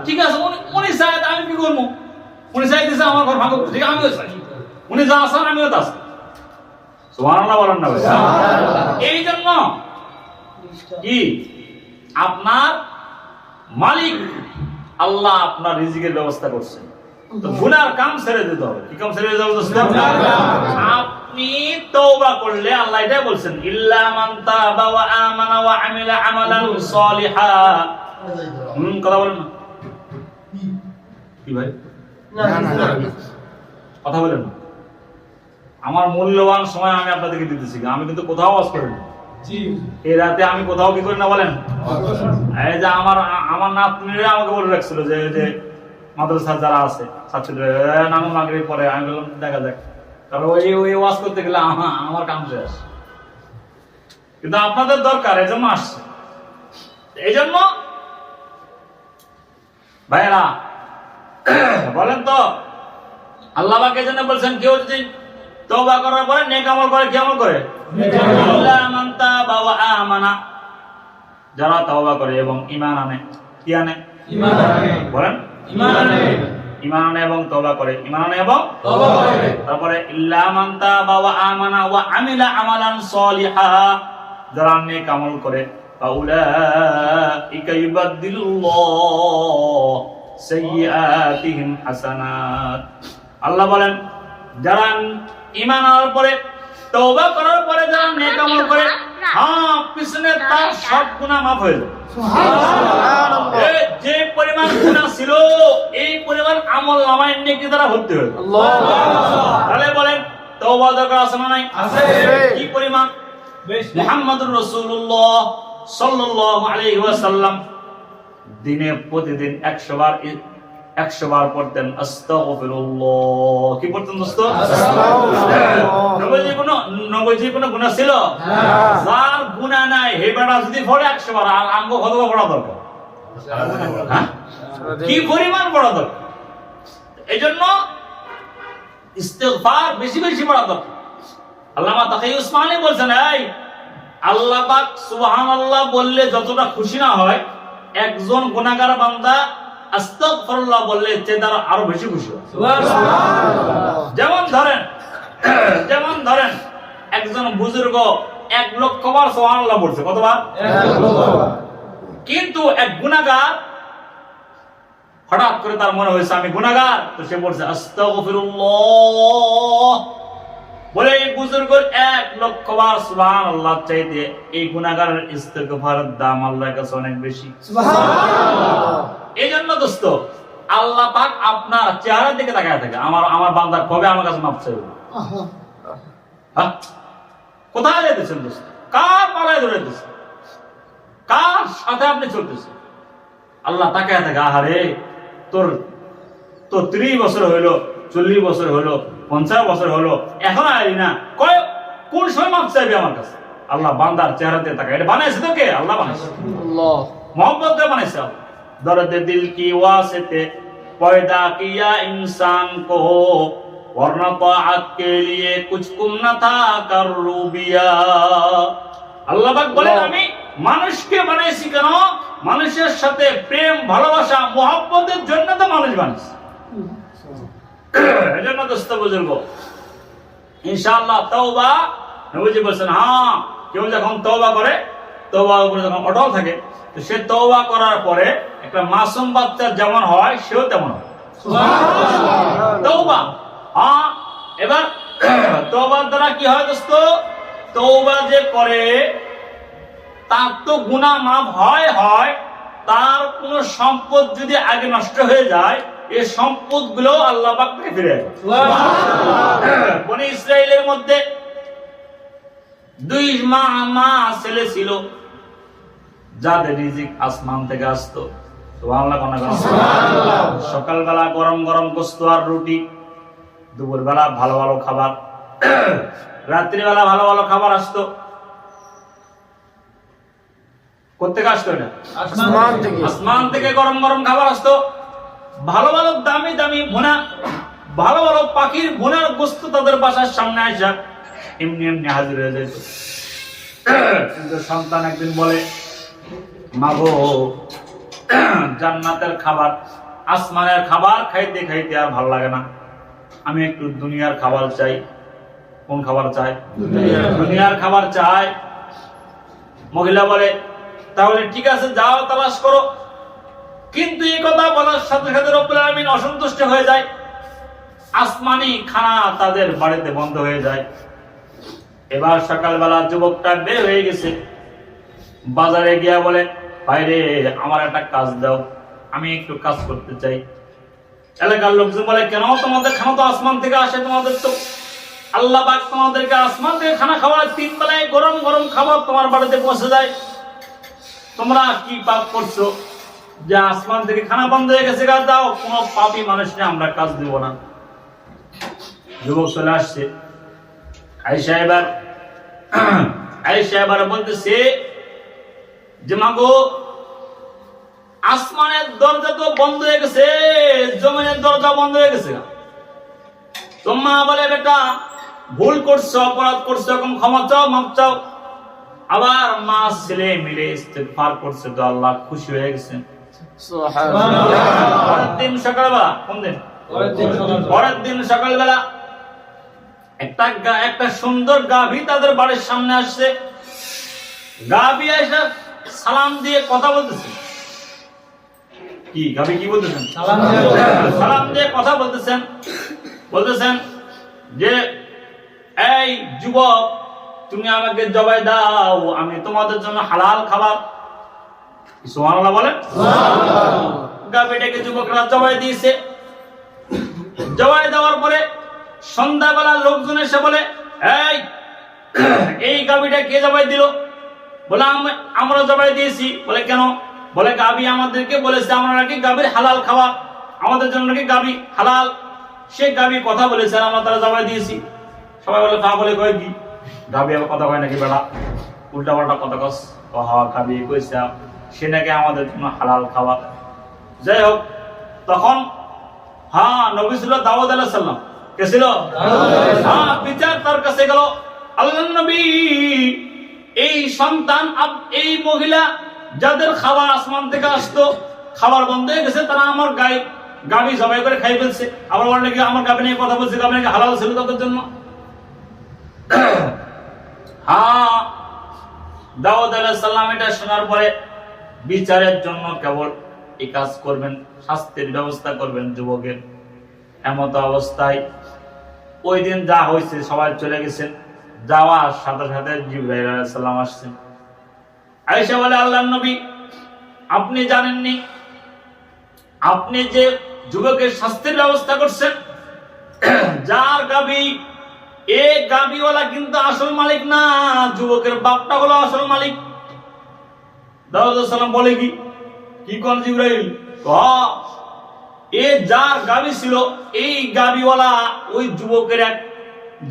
ঠিক আছে, উনি চায় আমি কি করবো? উনি চাইতেছে আমার ঘর ভাঙুক, ঠিক আছে আমিও চাই। উনি যা চান আমিও তা চাই। সুবহানাল্লাহ বলেন না ভাই? এই জন্য কি আপনার মালিক আল্লাহ আপনার রিজিকের ব্যবস্থা করছেন। তো গুনার কাম ছেড়ে দিতে হবে। কি কাম ছেড়ে দিতে হবে? আপনি তওবা করলে আল্লাহ এটাই বলছেন, ইল্লা মান তাবা ওয়া আমানা ওয়া আমিলা আমালান সলিহা। কথা বলেন না কি ভাই? কথা বলেন না। আমার মূল্যবান সময় আমি আপনাদেরকে দিতেছি, আমি কিন্তু কোথাও ওয়াজ করি না। এই রাতে আমি কোথাও কি করি না বলেন? এই যে আমার নাতনিরা আমাকে বলে রাখছিল যে মাদ্রাসা যারা আছে ছাত্রীরা নানু মাগরিব পরে, আমি বললাম দেখা যাক, কারণ ওই ওয়াজ করতে গেলে আমার কাম শেষ। কিন্তু আপনাদের দরকার, এই জন্য আসছে। এই জন্য ভাইরা বলেন তো, আল্লাহ পাক এই জন্য বলছেন কেউ যদি তওবা করার পরে নেক আমল করে, কি আমল করে? ইল্লা মান তাবা ওয়া আমানা, যারা তওবা করে এবং ঈমান আনে। কি আনে? ঈমান আনে। বলেন ঈমান আনে। ঈমান আনে এবং তওবা করে। ঈমান আনে এবং তওবা করে। তারপরে ইল্লা মান তাবা ওয়া আমানা ওয়া আমিলা আমালান সলিহা, যারা নেক আমল করে, ফাউলাইকা ইউবাদদিলুল্লাহ সাইয়্যাতিহিম হাসানাত। আল্লাহ বলেন যারা ঈমান আনার পরে তওবা করার পরে যারা নেক আমল করে, পিছনে তার সব গুনাহ মাফ হয়ে যায়। সুবহানাল্লাহ। যে পরিমাণ গুনাহ ছিল এই পরিমাণ আমল নামায় নেকি দ্বারা ভর্তি হয়ে যায়। আল্লাহ। তাহলে বলেন তওবা দরকার আছে না নাই? আছে। কি পরিমাণ? মুহাম্মদুর রাসূলুল্লাহ সাল্লাল্লাহু আলাইহি ওয়াসাল্লাম দিনে প্রতিদিন 100 বার পড়তেন আস্তাগফিরুল্লাহ। কি পড়তেন দোস্ত? আস্তাগফিরুল্লাহ। নবীজি কোনো গুনাহ ছিল? যার গুনাহ নাই হে বেটা যদি পড়ে 100 বার, আর আমগো কতবার পড়া দরকার? কি পরিমাণ পড়া দরকার? এইজন্য ইস্তিগফার বেশি বেশি পড়া দরকার। আল্লামা তাকি উসমানী বলছেন, এই আল্লাহ পাক সুবহানাল্লাহ বললে যতটা খুশি না হয়, একজন গুনাহগার বান্দা আস্তাগফিরুল্লাহ বললে তারা আরো বেশি খুশি হয়। সুবহানাল্লাহ। যেমন ধরেন একজন বুজুর্গ 1 লক্ষ বার সুবহানাল্লাহ বলছে, কতবার? 1 লক্ষ বার। কিন্তু এক গুনাহগার হঠাৎ করে তার মনে হয়েছে আমি গুনাহগার, তো সে বলছে আস্তাগফিরুল্লাহ। বলে এই বুজুর্গের 1,00,000 বার সুবহানাল্লাহ চাইতে এই গুনাহগারের ইস্তেগফারের দাম আল্লাহর কাছে অনেক বেশি। সুবহানাল্লাহ। এইজন্য দোস্ত আল্লাহ পাক আপনার চেহারার দিকে তাকায় থাকে, আমার বান্দা কবে আমার কাছে মাফ চাইবে। হ্যাঁ, কোথায় যেতেছেন দোস্ত? কার পালায় ধরে দিচ্ছেন? কার সাথে আপনি চলতেছেন? আল্লাহ তাকায় থাকে, আহারে তোর 30 বছর হইলো, 40 বছর হইলো, 50 বছর হলো, এখন আইলি না, কোন সময় মাফ চাইবি আমার কাছে? আল্লাহ বান্দার চেহারা দিয়ে তাকায়। এটা বানাইছে তো কে? আল্লাহ বানাইছে। আল্লাহ মোহাম্মদ দিয়ে বানাইছে। দর্দ দিল কি ওয়াসিতে पैदा किया इंसान को वरना ताअत के लिए कुछ कुम न था कर रूबिया। আল্লাহ পাক বলেন আমি মানুষকে বানাইছি কেন? মানুষের সাথে প্রেম ভালোবাসা মোহাব্বতের জন্য তো মানুষ বানাইছে। এজন্য দোস্ত বুজুর্গ ইনশাআল্লাহ তওবা, নবীজি বলেন হ্যাঁ কেউ যখন তওবা করে, তওবার উপরে যখন অটল থাকে, তো সে তওবা করার পরে একটা মাসুম বাচ্চা যেমন হয় সেও তেমন হয়। সুবহানাল্লাহ। তওবা হ্যাঁ, এবার তওবার দ্বারা কি হয় দোস্ত? তওবা যে করে তার তো গুনাহ মাফ হয়, তার কোন সম্পদ যদি আগে নষ্ট হয়ে যায় এই সম্পদগুলো আল্লাহ পাক থেকে ফিরে আসে। সুবহানাল্লাহ। বনি ইসরাইলের মধ্যে 2 মা ছেলে ছিল যাদের রিজিক আসমান থেকে আসতো। সুবহানাল্লাহ। সুবহানাল্লাহ। সকালবেলা গরম গরম গোশত আর রুটি, দুপুরবেলা ভালো ভালো খাবার, রাত্রিবেলা ভালো ভালো খাবার আসতো। কোত্থেকে আসতো? এটা আসমান থেকে গরম গরম খাবার আসতো। ভালো ভালো দামি দামি ভুনা, ভালো ভালো পাখির ভুনার গোশত তাদের বাসার সামনে আসা এমনি এমনি হাজির হয়ে যেত। কিন্তু সন্তান একদিন বলে, মাগো জান্নাতের খাবার, আসমানের খাবার খাইতে খাইতে আর ভালো লাগে না, আমি একটু দুনিয়ার খাবার চাই। কোন খাবার চাই? দুনিয়ার খাবার চাই। মহিলা বলে তাহলে ঠিক আছে যাও তালাশ করো। কিন্তু এই কথা বলার সাথে সাথে রব্বুল আলামিন অসন্তুষ্ট হয়ে যায়, আসমানি খানা তাদের বাড়িতে বন্ধ হয়ে যায়। এবার সকালবেলা যুবকটা বের হয়ে গেছে, বাজারে গিয়া বলে ভাইরে আমার একটা কাজ দাও, আমি একটু কাজ করতে চাই। এলাকার লোকজন বলে কেন? তোমাদের খানা তো আসমান থেকে আসে, তোমাদের তো আল্লাহ পাক তোমাদেরকে আসমান থেকে খানা খাওয়ায়, 3 বেলায় গরম গরম খাবার তোমার বাড়িতে পৌঁছে যায়। তোমরা কি পাপ করছো যে আসমান থেকে খানা বন্ধ হয়ে গেছে? কাজ দাও। কোনো পাপী মানুষকে আমরা কাজ দিব না। যুবক চলে আসছে। আয়েশা এবার বলতেছে যে মাগো আসমানের দরজা তো বন্ধ হয়ে গেছে, জমিনের দরজা বন্ধ হয়ে গেছে। তোমা বলে বেটা ভুল করছো, অপরাধ করছো, এখন ক্ষমা চাও, মাফ চাও। আবার মা ছেলে মিলে ইস্তেগফার করছে, তো আল্লাহ খুশি হয়ে গেছেন। সুবহানাল্লাহ। পরের দিন সকালবেলা, কোন দিন? পরের দিন সকালবেলা একটা সুন্দর গাভী তাদের বাড়ির সামনে আসছে। গাভী এসে সালাম দিয়ে কথা বলতেছে। কি গাভী কি বলতেছেন? সালাম দিয়ে কথা বলতেছেন। বলতেছেন যে এই যুবক তুমি আমাকে জবাই দাও, আমি তোমাদের জন্য হালাল খাবার। সুবহানাল্লাহ বলেন। গাভীটাকে যুবকরা জবাই দিয়েছে। জবাই দেওয়ার পরে সন্ধ্যাবেলা লোকজন এসে বলে এই গাভীটা কে জবাই দিল? বলে আমরা জবাই দিয়েছি। বলে কেন? বলে গাভী আমাদেরকে বলেছে আমরা নাকি গাভীর হালাল খাওয়া, আমাদের জন্য নাকি গাভী হালাল। সে গাভী কথা বলেছে আমরা তারা জবাই দিয়েছি। সবাই বলে তা বলে কয় কি? গাভী আবার কথা কয় নাকি বেড়া? উল্টা পাল্টা কথা কস। হওয়া গাভী কইছে সে নাকি আমাদের জন্য হালাল খাওয়া। যাই হোক, তখন নবী ছিল দাউদ আলাইহিস সালাম। কে ছিল? বিচার তার কাছে গেল। আল্লাহর নবী এই সন্তান, এই মহিলা যাদের খাবার আসমান থেকে আসতো খাবার বন্ধ হয়ে গেছে, তারা আমার গাভী জবাই করে খাই ফেলছে। আবার বলে নাকি আমার গাভী নিয়ে কথা বলছে, গাভী নাকি হালাল ছিল তাদের জন্য। দাউদ আলাইহিস সালাম এটা শোনার পরে বিচারের জন্য কেবল এই কাজ করবেন, শাস্তির ব্যবস্থা করবেন যুবকের। এমত অবস্থায় ওই দিন যা হয়েছে সবাই চলে গেছেন। যাওয়ার সাথে সাথে জিবরাইল আলাইহিস সালাম আসছেন। আয়েশা বলে, আল্লাহর নবী আপনি জানেননি আপনি যে যুবকের শাস্তির ব্যবস্থা করছেন, যার গাবি, এই গাবিওয়ালা কিন্তু আসল মালিক না, যুবকের বাপটা হলো আসল মালিক। দাউদ আলাইহিস সালাম বলে, কি কোন জিবরাইল, এ যার গাবি ছিল এই গাবিওয়ালা ওই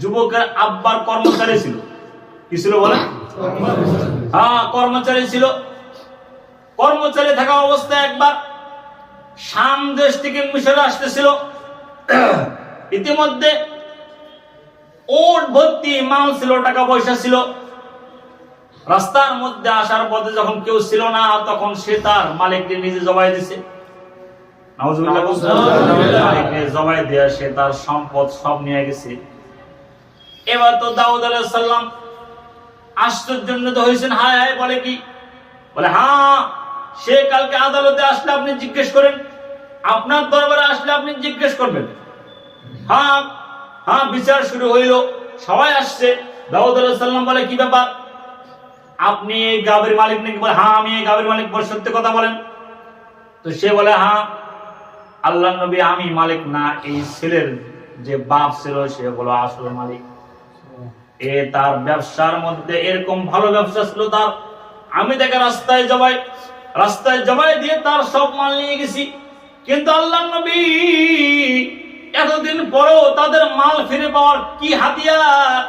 যুবকের আব্বার কর্মচারী ছিল। কি ছিল বলে? হ্যাঁ, কর্মচারী ছিল। কর্মচারী থাকা অবস্থায় একবার শাম দেশ থেকে মিশরে আসতেছিল। ইতিমধ্যে ওট ভর্তি মাল ছিল, টাকা পয়সা ছিল। রাস্তার মধ্যে আসার পথে যখন কেউ ছিল না, তখন সে তার মালিককে নিজে জবাই দিছে। মালিককে জবাই দিয়ে সে তার সম্পদ সব নিয়ে গেছে। এবার তো দাউদ আলাইহিস সালাম আশ্চর্যান্বিত হয়েছেন। হায় হায়, বলে কি? বলে, হ্যাঁ, সে কালকে আদালতে আসলে আপনি জিজ্ঞেস করেন, আপনার দরবারে আসলে আপনি জিজ্ঞেস করবেন। হ্যাঁ হ্যাঁ, বিচার শুরু হইল, সবাই আসছে। দাউদ আলাইহিস সালাম বলে, কি ব্যাপার, আপনি এই গাভীর মালিক নাকি? বলে, হ্যাঁ আমি এই গাভীর মালিক, বলে সত্যি কথা বলেন। তো সে বলে, হ্যাঁ আল্লাহর নবী আমি মালিক না, এই ছেলের যে বাপ ছিল সে বলো আসল মালিক। তার ব্যবসার মধ্যে এরকম ভালো ব্যবসা ছিল তার, আমি তাকে রাস্তায় জবাই দিয়ে তার সব মাল নিয়ে গেছি। কিন্তু আল্লাহর নবী এতদিন পরেও তাদের মাল ফিরে পাওয়ার কি হাতিয়ার?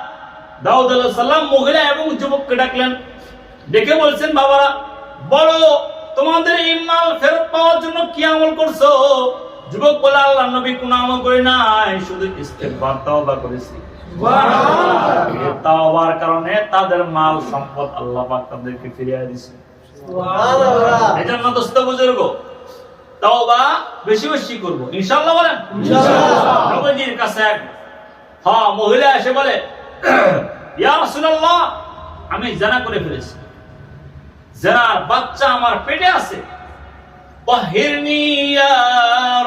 দাউদ আলাইহিস সালাম মহিলা এবং যুবককে ডাকলেন, ডেকে বলছেন, বাবারা বলো তোমাদের এই মাল ফেরত পাওয়ার জন্য কি আমল করছো? যুবক বলে, আল্লাহর নবী কোন আমল করি নাই, শুধু ইস্তেগফার তাওবা করেছি। সুবহানাল্লাহ। তাওবার কারণে তাদের মাল সম্পদ আল্লাহ পাক তাদেরকে ফিরিয়ে দিয়েছে। সুবহানাল্লাহ। এজন্য দোস্ত বুজুর্গ, তাওবা বেশি বেশি করব ইনশাআল্লাহ, বলেন ইনশাআল্লাহ। নবীজির কাছে এক মহিলা এসে বলে, ইয়া রাসূলুল্লাহ আমি জিনা করে ফেলেছি, জিনার বাচ্চা আমার পেটে আছে, তাহিরনি ইয়া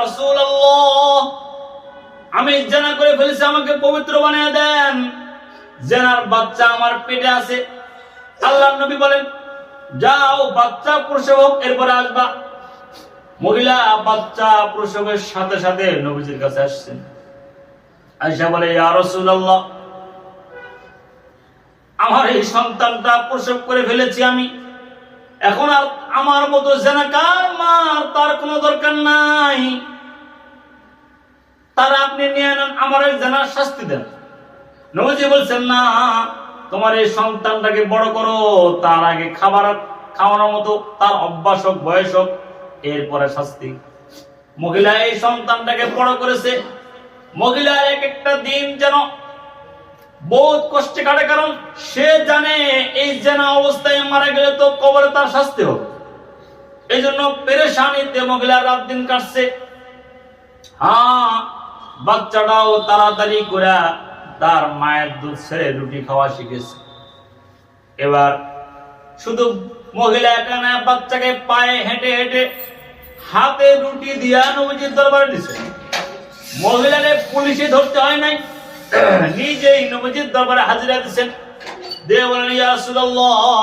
রাসূলুল্লাহ, আমি জিনা করে ফেলেছি, আমাকে পবিত্র বানিয়ে দেন, জিনার বাচ্চা আমার পেটে আছে। আল্লাহর নবী বলেন, যাও বাচ্চা প্রসব হোক, এরপরে আসবা। মহিলা বাচ্চা প্রসবের সাথে সাথে নবীজির কাছে আসছেন। আয়েশা বলে, ইয়া রাসূলুল্লাহ আমার এই সন্তানটা প্রসব করে ফেলেছি আমি, এখন আর আমার মতো জিনাকার মা তার কোনো দরকার নাই, তার আপনি নিয়ে নেন, আমার এই জিনার শাস্তি দেন। নবীজি বলছেন, না, তোমার এই সন্তানটাকে বড় করো, তার আগে খাওয়ানোর মতো তার অভ্যাস হোক, বয়স হোক, এরপরে শাস্তি। মহিলা এই সন্তানটাকে বড় করেছে। মহিলার এক একটা দিন যেন বহুত কষ্টে কাটে, কারণ সে জানে এই জেনা অবস্থায় মারা গেলে তো কবরে তার শাস্তি হবে। এই জন্য পেরেশানিতে মহিলা রাত দিন কাটছে। বাচ্চাটাও তাড়াতাড়ি করে তার মায়ের দুধ ছেড়ে রুটি খাওয়া শিখেছে। এবার শুধু মহিলা এখানে বাচ্চাকে পায়ে হেঁটে হেঁটে হাতে রুটি দিয়া নবীজির দরবারে দিছে। মহিলারে পুলিশে ধরতে হয় নাই, নিজেই নবীজির দরবারে হাজিরা দিচ্ছেন। দিয়ে বলেন, ইয়া রাসূলুল্লাহ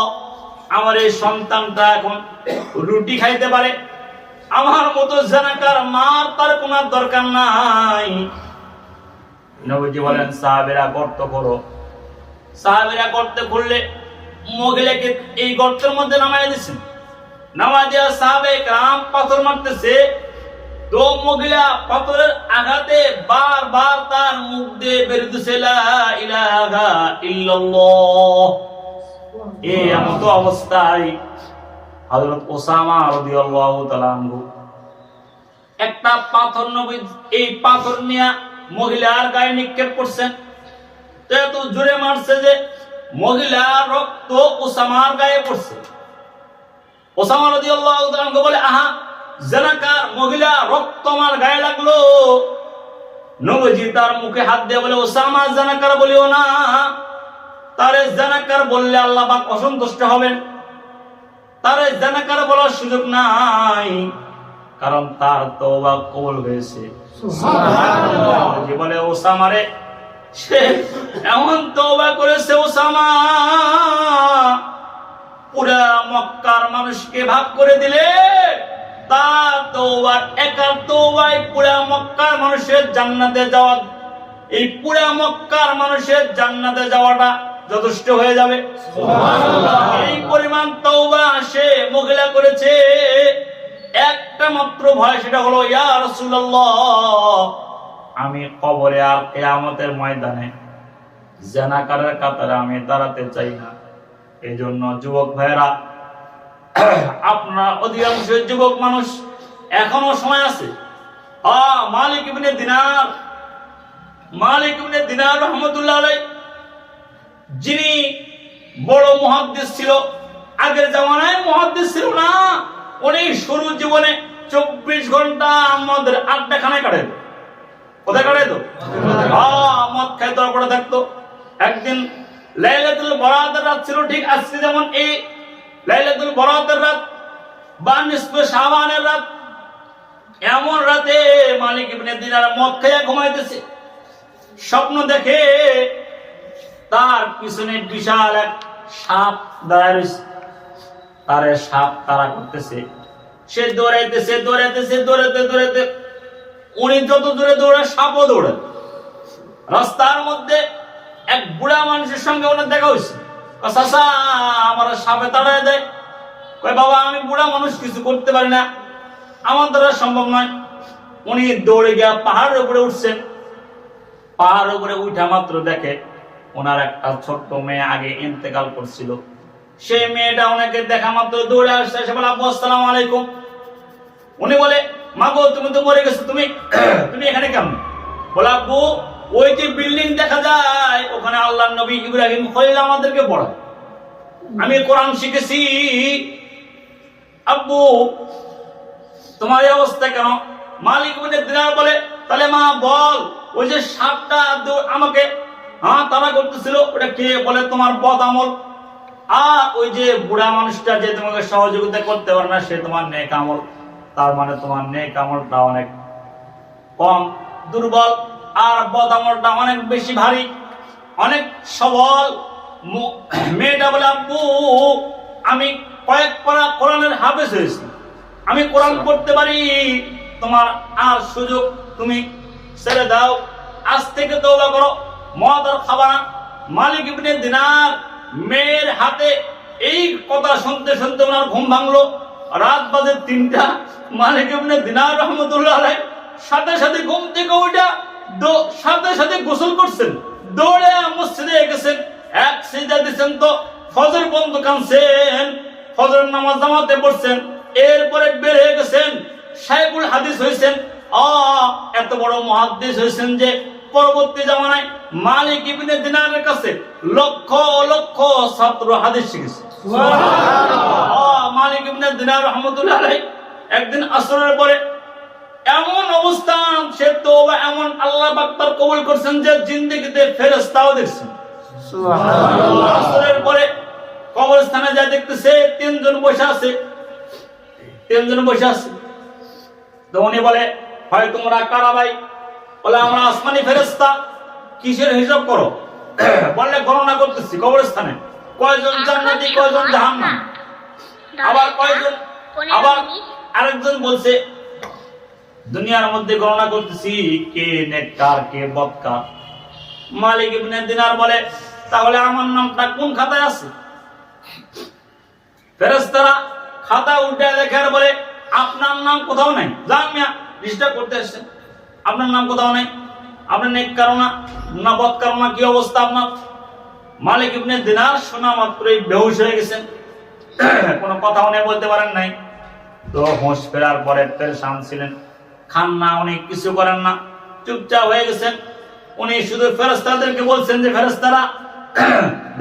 আমার এই সন্তানটা এখন রুটি খাইতে পারে, আমার মতো জিনাকার মার তার কোনো দরকার নাই। নবীজি বলেন, সাহাবীরা গর্ত করো। সাহাবীরা গর্ত করলে মহিলাকে এই গর্তের মধ্যে নামায় দিয়েছেন। নামায় দিয়া সাহাবায়ে কেরাম পাথর মারতেছে, তো মহিলা পাথরের আঘাতে বারবার তার মুখ দিয়ে বেরোতেছে, লা ইলাহা ইল্লাল্লাহ। এই এমত অবস্থায় হযরত ওসামা রাদিয়াল্লাহু তাআলা আনহু একটা পাথর, নবী এই পাথর নিয়ে মহিলার গায়ে নিক্ষেপ করছেন। তো এত জোরে মারছে যে মহিলার রক্ত ওসামার গায়ে পড়ছে। ওসামা রাদিয়াল্লাহু তাআলা আনহু বলে, আহা, জিনাকার মহিলা রক্ত আমার গায়ে লাগলো। নবীজি তার মুখে হাত দিয়ে বলে, ওসামা জিনাকার বলিও না, তারে জিনাকার বললে আল্লাহ পাক অসন্তুষ্ট হবেন, তারে জিনাকার বলার সুযোগ নাই, কারণ তার তওবা কবুল হয়েছে। সুবহানাল্লাহ। বলে, ওসামারে সে এমন তওবা করেছে ওসামা, পুরা মক্কার মানুষকে ভাগ করে দিলে তার তওবার একা তওবায় পুরা মক্কার মানুষের জান্নাতে যাওয়া, এই পুরা মক্কার মানুষের জান্নাতে যাওয়াটা যথেষ্ট হয়ে যাবে। এই পরিমাণ তওবা সে মহিলা করেছে। একটা মাত্র ভয়, সেটা হলো ইয়া রাসূলুল্লাহ, আমি কবরে আর কিয়ামতের ময়দানে জানাকারের কাতারে আমি দাঁড়াতে চাই না। এই জন্য যুবক ভাইরা, আপনারা অধিকাংশ যুবক মানুষ এখনো সময় আছে। মালিক ইবনে দিনার রহমতুল্লাহ আলাইহি, যিনি বড় মুহাদ্দিস ছিল, আগের জামানায় মুহাদ্দিস ছিল না, উনি শুরু জীবনে 24 ঘন্টা আমাদের আড্ডাখানায় কাটাইতো। কোথায় কাটাইতো? মদ খাইতো, পড়ে থাকতো। একদিন লাইলাতুল বরাতের রাত ছিল, ঠিক আজকে যেমন এই লাইলাতুল বরাতের রাত বা নিসফে শাবানের রাত, এমন রাতে মালিক ইবনে দিনার মদ খাইয়া ঘুমাইতেছে। স্বপ্ন দেখে তার পিছনে বিশাল এক সাপ দাঁড়ায় রয়েছে, তারে সাপ তাড়া করতেছে। সে দৌড়াইতে উনি যত দূরে দৌড়ে সাপও দৌড়ে। রাস্তার মধ্যে এক বুড়া মানুষের সঙ্গে ওনার দেখা হয়েছে। চাচা, আমার সাপে তাড়ায় দেয়। কয়, বাবা আমি বুড়া মানুষ, কিছু করতে পারি না, আমার দ্বারা সম্ভব নয়। উনি দৌড়ে গিয়া পাহাড়ের উপরে উঠছেন। পাহাড়ের উপরে উঠা মাত্র দেখে ওনার একটা ছোট্ট মেয়ে আগে ইন্তেকাল করছিল। সেই মেয়েটা ওনাকে দেখা মাত্র দৌড়ে আসছে, এসে বলে, আব্বু আসসালামু আলাইকুম। উনি বলে, মা গো, তুমি তো মরে গেছো, তুমি এখানে কেমন? বলে, আব্বু ওই যে বিল্ডিং দেখা যায়, ওখানে আল্লাহর নবী ইব্রাহিম খলিল আমাদেরকে পড়ায়, আমি কোরআন শিখেছি। আব্বু তোমার এই অবস্থা কেন? মালিক ইবনে দিনার বলে, তাহলে মা বল, ওই যে সাপটা আমাকে তাড়া করতেছিল, ওটা কে? বলে, তোমার বদ আমল। আর ওই যে বুড়া মানুষটা যে তোমাকে সহযোগিতা করতে পারে না, সে তোমার নেক আমল। তার মানে তোমার নেক আমলটা অনেক কম, দুর্বল, আর বদ আমলটা অনেক বেশি ভারী, অনেক সবল। মেয়েটা বলে, আব্বু আমি কয়েক পারা কোরআনের হাফেজ হয়েছি, আমি কোরআন পড়তে পারি, তোমার আর সুযোগ তুমি ছেড়ে দাও, আজ থেকে তওবা করো, মদ আর খাবা না। মালিক ইবনে দিনার মেয়ের হাতে এই কথা শুনতে শুনতে ওনার ঘুম ভাঙলো। রাত বাজে 3টা। মালিক ইবনে দিনার রহমতুল্লাহ আলাইহি সাথে সাথে ঘুম থেকে উঠা সাথে সাথে গোসল করছেন, দৌড়ে মসজিদে গেছেন, এক সিজদা দিয়েছেন, তো ফজর পর্যন্ত কাঁদছেন, ফজরের নামাজ জামাতে পড়ছেন, এরপরে বের হয়ে গেছেন, শাইখুল হাদিস হয়েছেন। এত বড় মুহাদ্দিস হয়েছেন যে পরবর্তী জামানায় মালিক ইবনে দিনারের কাছে লক্ষ লক্ষ ছাত্র হাদিস শিখেছে। মালিক ইবনে দিনার রহমতুল্লাহ আলাইহি একদিন আসরের পরে এমন অবস্থান, সে তওবা এমন আল্লাহ পাক তার কবুল করছেন যে জিন্দেগিতে ফেরেশতাও দেখছেন। সুবহানাল্লাহ। আসরের পরে কবরস্থানে যা দেখতেছে 3 জন বসে আছে, 3 জন বসে আছে। তো উনি বলে, হয় তোমরা কারা ভাই? বলে, আমরা আসমানি ফেরেশতা। কিসের হিসাব করো? বললে, গণনা করতেছি কবরস্থানে কয়জন জান্নাতি কয়জন জাহান্নাম। আবার কয়জন, আবার আরেকজন বলছে, দুনিয়ার মধ্যে গণনা করতেছি কে নেককার কে বদকার। মালিক ইবনে দিনার বলে, তাহলে আমার নামটা কোন খাতায় আছে? ফেরেশতারা খাতা উল্টে দেখার বলে, আপনার নাম কোথাও নাই, যান মিয়া, ডিস্টার্ব করতে আসছেন, আপনার নাম কোথাও নাই, আপনি নেককার না বদকার না, কি অবস্থা আপনার? মালিক ইবনে দিনার শোনা মাত্রই বেহুশ হয়ে গেছেন, কোনো কথা উনি বলতে পারেন নাই। তো হোশ ফেরার পরে পেরেশান ছিলেন, খান না, উনি কিছু করেন না, চুপচাপ হয়ে গেছেন। উনি শুধু ফেরেশতাদেরকে বলছেন যে, ফেরেশতারা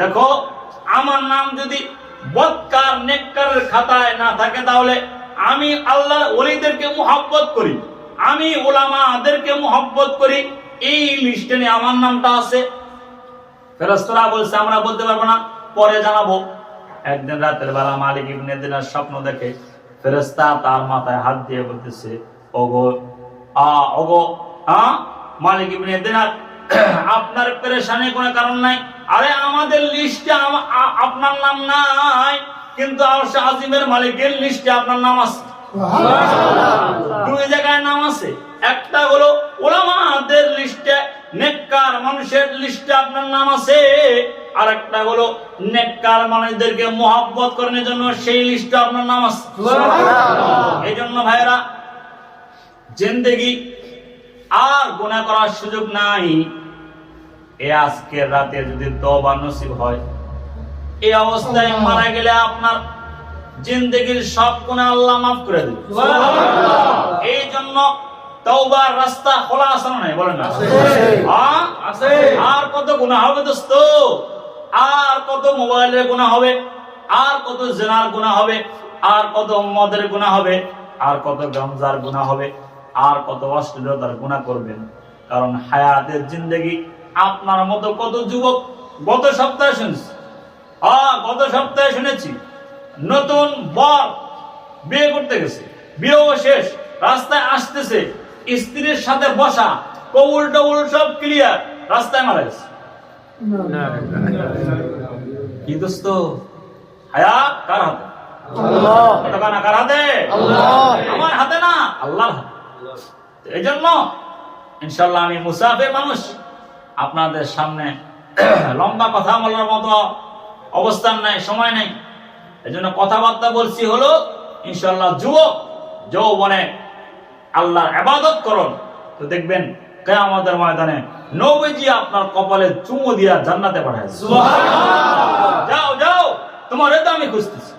দেখো, আমার নাম যদি বদকার নেককারের খাতায় না থাকে, তাহলে আমি আল্লাহর ওলিদেরকে মুহাব্বত করি, আমি উলামাদেরকে মুহাব্বত করি, এই লিস্টে নিয়ে আমার নামটা আছে। ফেরেশতারা বলছে, আমরা বলতে পারবো না, পরে জানাবো। একদিন রাতের বেলা মালিক ইবনে দিনার স্বপ্ন দেখে ফেরেশতা তার মাথায় হাত দিয়ে বলতেছে, ওগো মালিক ইবনে দিনার, আপনার পেরেশানি কোনো কারণ নাই। আরে আমাদের লিস্টে আপনার নাম নাই, কিন্তু আরশে আজিমের মালিকের লিস্টে আপনার নাম আছে। দুই জায়গায় নাম আছে, একটা হলো উলামাদের লিস্টে, নেককার মানুষের লিস্টে আপনার নাম আছে, আর একটা হলো নেককার মানুষদেরকে মহব্বত করার জন্য সেই লিস্টে আপনার নাম আছে। এই জন্য ভাইরা, জিন্দেগি আর গুনাহ করার সুযোগ নাই। এই আজকের রাতে যদি তওবা নসিব হয়, এই অবস্থায় মারা গেলে আপনার জিন্দেগির সব গুনাহ আল্লাহ মাফ করে দেবে। এই জন্য তওবার রাস্তা খোলা আছে না নাই? বলেন না আছে? আর কত গুনাহ হবে দোস্ত, আর কত মোবাইলের গুনাহ হবে, আর কত জিনার গুনাহ হবে, আর কত মদের গুনাহ হবে, আর কত গামজার গুনাহ হবে, আর কত অশ্লীলতার গুনাহ করবেন। কারণ হায়াতের জিন্দেগি, আপনার মতো কত যুবক গত সপ্তাহে শুনছি, গত সপ্তাহে শুনেছি, নতুন বর বিয়ে করতে গেছে, বিয়েও শেষ, রাস্তায় আসতেছে, স্ত্রীর সাথে বসা, কবুল টবুল সব ক্লিয়ার, রাস্তায় মারা গেছে। কি দোস্ত, হায়াত কার হাতে? কার হাতে? আমার হাতে না, আল্লাহর হাতে। এই জন্য ইনশাআল্লাহ আমি মুসাফির মানুষ, আপনাদের সামনে লম্বা কথা বলার মতো অবস্থান নাই, সময় নাই। এই জন্য কথাবার্তা বলছি হলো ইনশাআল্লাহ যুবক যৌবনে আল্লাহর ইবাদত করুন, তো দেখবেন কিয়ামতের ময়দানে নবীজি আপনার কপালে চুমু দিয়া জান্নাতে পাঠায়। সুবহানাল্লাহ। যাও যাও, তোমার তো আমি খুঁজতেছি।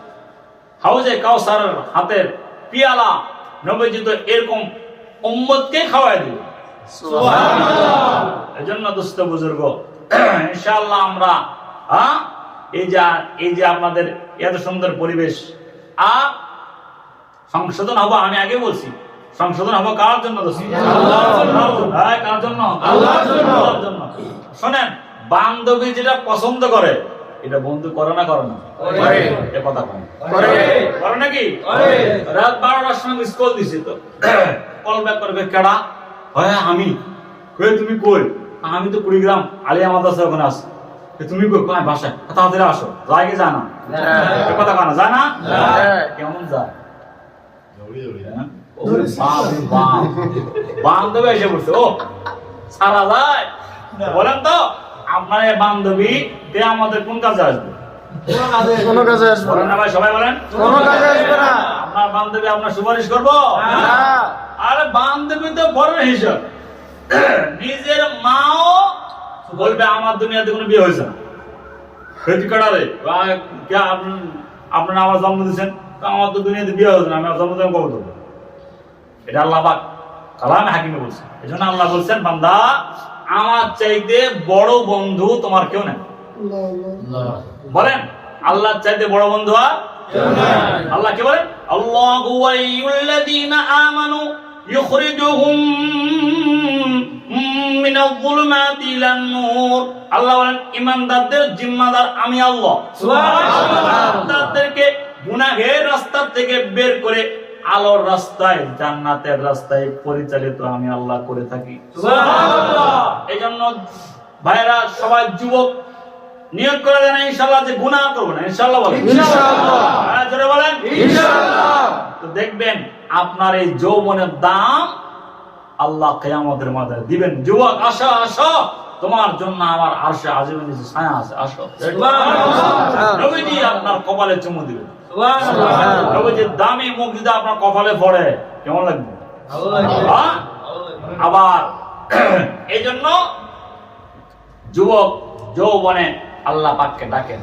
হাউজে কাউসারের হাতের পিয়ালা নবীজি তো এরকম উম্মতকে খাওয়ায় দিবে। সুবহানাল্লাহ। এজন্য দোস্ত বুজুর্গ, ইনশাআল্লাহ আমরা এই যে আপনাদের এত সুন্দর পরিবেশ, সংশোধন হবো। আমি আগে বলছি, সংশোধন হবো কার জন্য? কার জন্য? আল্লাহর জন্য। শোনেন, বান্ধবী যেটা পছন্দ করে এটা বন্ধু করে না? করে না? এ কথা করে নাকি? রাত 12টার সময় মিস কল দিছি, তো কল ব্যাক করবে কেডা? হয় আমি। তুমি কই? আমি তো কুড়িগ্রাম আলিয়া মাদ্রাসা ওখানে আছি। তুমি কই? বাসায়। তাড়াতাড়ি আসো। যায় কি জানা? কথা কানা যায় না? কেমন যায়? বান্ধবী এসে পড়ছে, ও সারা যায়। বলেন তো আপনার এই বান্ধবী আমাদের কোন কাজে আসবে? কোন কাজে আসবে? বলেন না ভাই, সবাই বলেন। কোন কাজে আসবে না। আপনার বান্ধবী আপনার সুপারিশ করবো? আরে বান্ধবী তো বড় হিসাব। নিজের মাও বলবে আমার দুনিয়াতে কোনো বিয়ে হয়েছে না। আপনারা আমার জন্ম দিচ্ছেন, আমার তো দুনিয়াতে বিয়ে হয়েছে না, আমি জন্ম কবে দেবো? এটা আল্লাহ পাক কালামে হাকিমে বলছে। এই জন্য আল্লাহ বলছেন, বান্দা আমার চাইতে বড় বন্ধু তোমার কেউ নেই। বলেন, আল্লাহ চাইতে বড় বন্ধু আর আল্লাহ কে বলেন? আল্লাহু ওয়ালিয়ুল্লাযীনা আমানু ইখরিজুহুম মিনাল যুলুমাতি ইলান নূর। আল্লাহ বলেন, ঈমানদারদের জিম্মাদার আমি আল্লাহ। সুবহানাল্লাহ। তাদেরকে গুনাহের রাস্তা থেকে বের করে আলোর রাস্তায়, জান্নাতের রাস্তায় পরিচালিত আমি আল্লাহ করে থাকি। সুবহানাল্লাহ। এইজন্য ভাইরা সবাই যুবক নিয়ত করে দেন ইনশাআল্লাহ যে গুনাহ করব না। ইনশাআল্লাহ বলেন। ইনশাআল্লাহ। হ্যাঁ, জোরে বলেন ইনশাআল্লাহ। তো দেখবেন আপনার এই যৌবনের দাম আল্লাহ কিয়ামতের মাঠে দিবেন। যুবক আসো আসো, তোমার জন্য আমার আরশে আজিমের নিচে ছায়া আছে, আসো। সুবহানাল্লাহ। নবীজি আপনার কপালে চুমু দিবেন। সুবহানাল্লাহ। নবীজির দামি মুখ যদি আপনার কপালে পড়ে কেমন লাগবে? ভালো লাগবে। আবার এইজন্য যুবক যৌবনে আল্লাহ পাককে ডাকেন,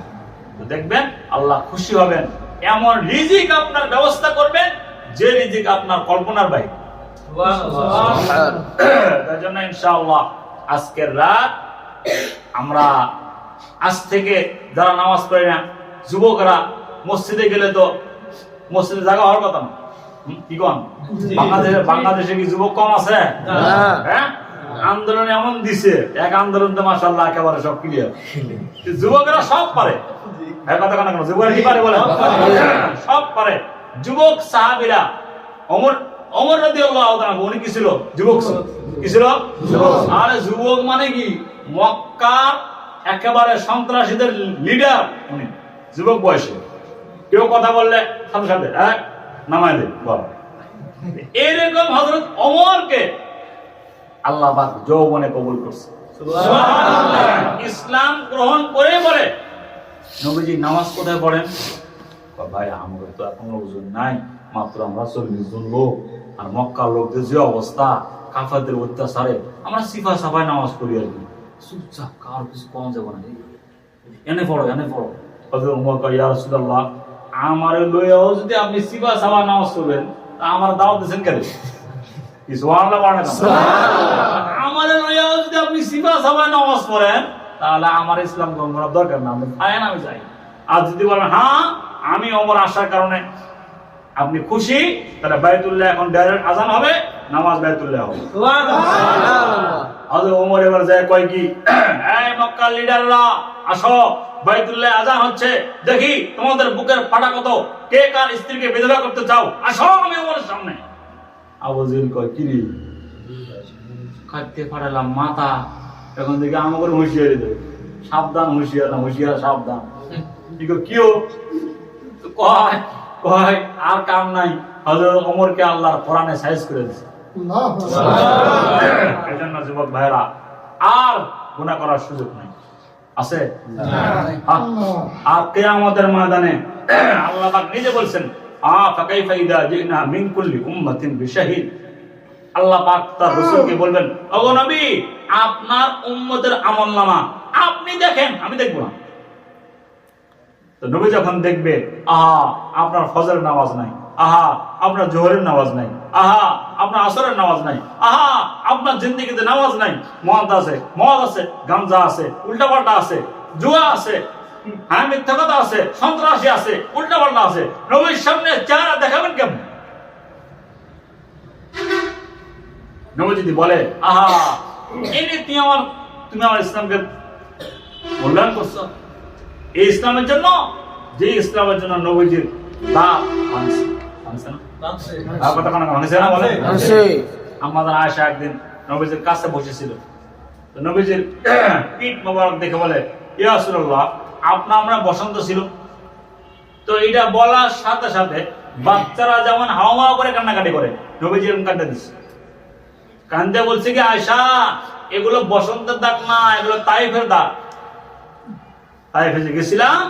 তো দেখবেন আল্লাহ খুশি হবেন। এমন রিজিক আপনার ব্যবস্থা করবেন যে রিজিক আপনার কল্পনার বাইরে। তার জন্য ইনশাআল্লাহ আজকের রাত আমরা আজ থেকে যারা নামাজ পড়ে না, যুবকরা মসজিদে গেলে তো মসজিদে জায়গা হওয়ার কথা না। কি কন? বাংলাদেশে কি যুবক কম আছে? হ্যাঁ, আন্দোলন এমন দিছে, এক আন্দোলন তো মাশাআল্লাহ একেবারে সব ক্লিয়ার। যুবকরা সব পারে, এক কথা কেন? যুবকরা কি পারে বলে? সব পারে। যুবক সাহাবীরা, ওমর রাদিয়াল্লাহু তাআলা উনি কি ছিল? যুবক ছিল। কি ছিল? আরে যুবক মানে কি? মক্কার একেবারে সন্ত্রাসীদের লিডার উনি, যুবক বয়সে। কেউ কথা বললে সাথে সাথে নামায় দে বল। এরকম হযরত ওমরকে আল্লাহ পাক যৌবনে কবুল করছে, ইসলাম গ্রহণ করে। বলে নবীজি নামাজ কোথায় পড়েন? ভাই আমাদের তো এখন লোকজন নাই, মাত্র আমরা 40 জন লোক, আর মক্কার লোকদের যে অবস্থা, কাফেরদের অত্যাচারে আমরা সিফা সাফায় নামাজ পড়ি আর কি, চুপচাপ, কার কিছু কম যাবো না, এনে পড়ো এনে পড়ো। হযরত ওমর কয়, ইয়া রাসূলুল্লাহ, আমারে লইয়াও যদি আপনি সিফা সাফা নামাজ পড়বেন, তা আমার দাওয়াত দিবেন কেন? কি সুবহানাল্লাহ পড়েন? আমারে লইয়াও যদি আপনি সিফা সাফা নামাজ পড়েন, তাহলে আমার ইসলাম গ্রহণ করার দরকার না, আপনি খায়েন, আমি যাই। আর যদি বলেন হ্যাঁ আমি ওমর আসার কারণে আপনি খুশি, তাহলে বাইতুল্লাহ এখন ডাইরেক্ট আজান হবে, নামাজ বাইতুল্লাহ হবে। হযরত ওমর এবার যায় কয় কি, এই মক্কার লিডাররা আসো, বাইতুল্লাহ আজান হচ্ছে, দেখি তোমাদের বুকের ফাটা কত, কে কার স্ত্রীকে বিধবা করতে চাও, আসো আমি ওমরের সামনে। আবু জেহেল কয়, কি রে কাটতে ফাটালাম মাথা, এখন দেখি আমাকে হুঁশিয়ারি দেবে, সাবধান, হুঁশিয়ার না হুঁশিয়ার সাবধান। কিও কয় কয় আর কাম নাই, হযরত ওমরকে আল্লাহর কোরআনে সাইজ করে দিয়েছে। এজন্য যুবক ভাইরা আর গুনাহ করার সুযোগ নাই, আছে? আর কিয়ামতের ময়দানে আল্লাহ পাক নিজে বলছেন, ফাকাইফা ইযা জিনা মিন কুল্লি উম্মাতিন বিশাহিদ। আল্লাহ পাক তার রাসূলকে বলবেন, ওগো নবী, আপনার উম্মতের আমলনামা আপনি দেখেন, আমি দেখব না। তো নবী যখন দেখবে, আহা আপনার ফজরের নামাজ নাই, আহা আপনার জোহরের নামাজ নাই, আহা আপনার আসরের নামাজ নাই, আহা আপনার জিন্দেগিতে নামাজ নাই, মদ আছে, গাঞ্জা আছে, উল্টাপাল্টা আছে, জুয়া আছে, হ্যাঁ মিথ্যা কথা আছে, সন্ত্রাসী আছে, উল্টাপাল্টা আছে, নবীর সামনে চেহারা দেখাবেন কেমন? নবী যদি বলে, আহা এই তুমি আমার ইসলামকে মূল্যায়ন করছো, এই ইসলামের জন্য, যে ইসলামের জন্য নবীজির দাঁত ভাঙছে না, কথা কোনো ভাঙছে না, বলে আমাদের আয়েশা একদিন নবীজির কাছে বসেছিল, তো নবীজির পিঠ মোবারক দেখে বলে, ইয়া রাসূলুল্লাহ, আমরা বসন্ত ছিল। তো এটা বলার সাথে সাথে বাচ্চারা যেমন হাওয়া করে কান্নাকাটি করে, নবীজি এরকম কাঁদতে দিচ্ছে, কান্দে বলছে কি, আয়েশা এগুলো বসন্তের দাগ না, এগুলো তাইফের দাগ। তাইফে যে গেছিলাম,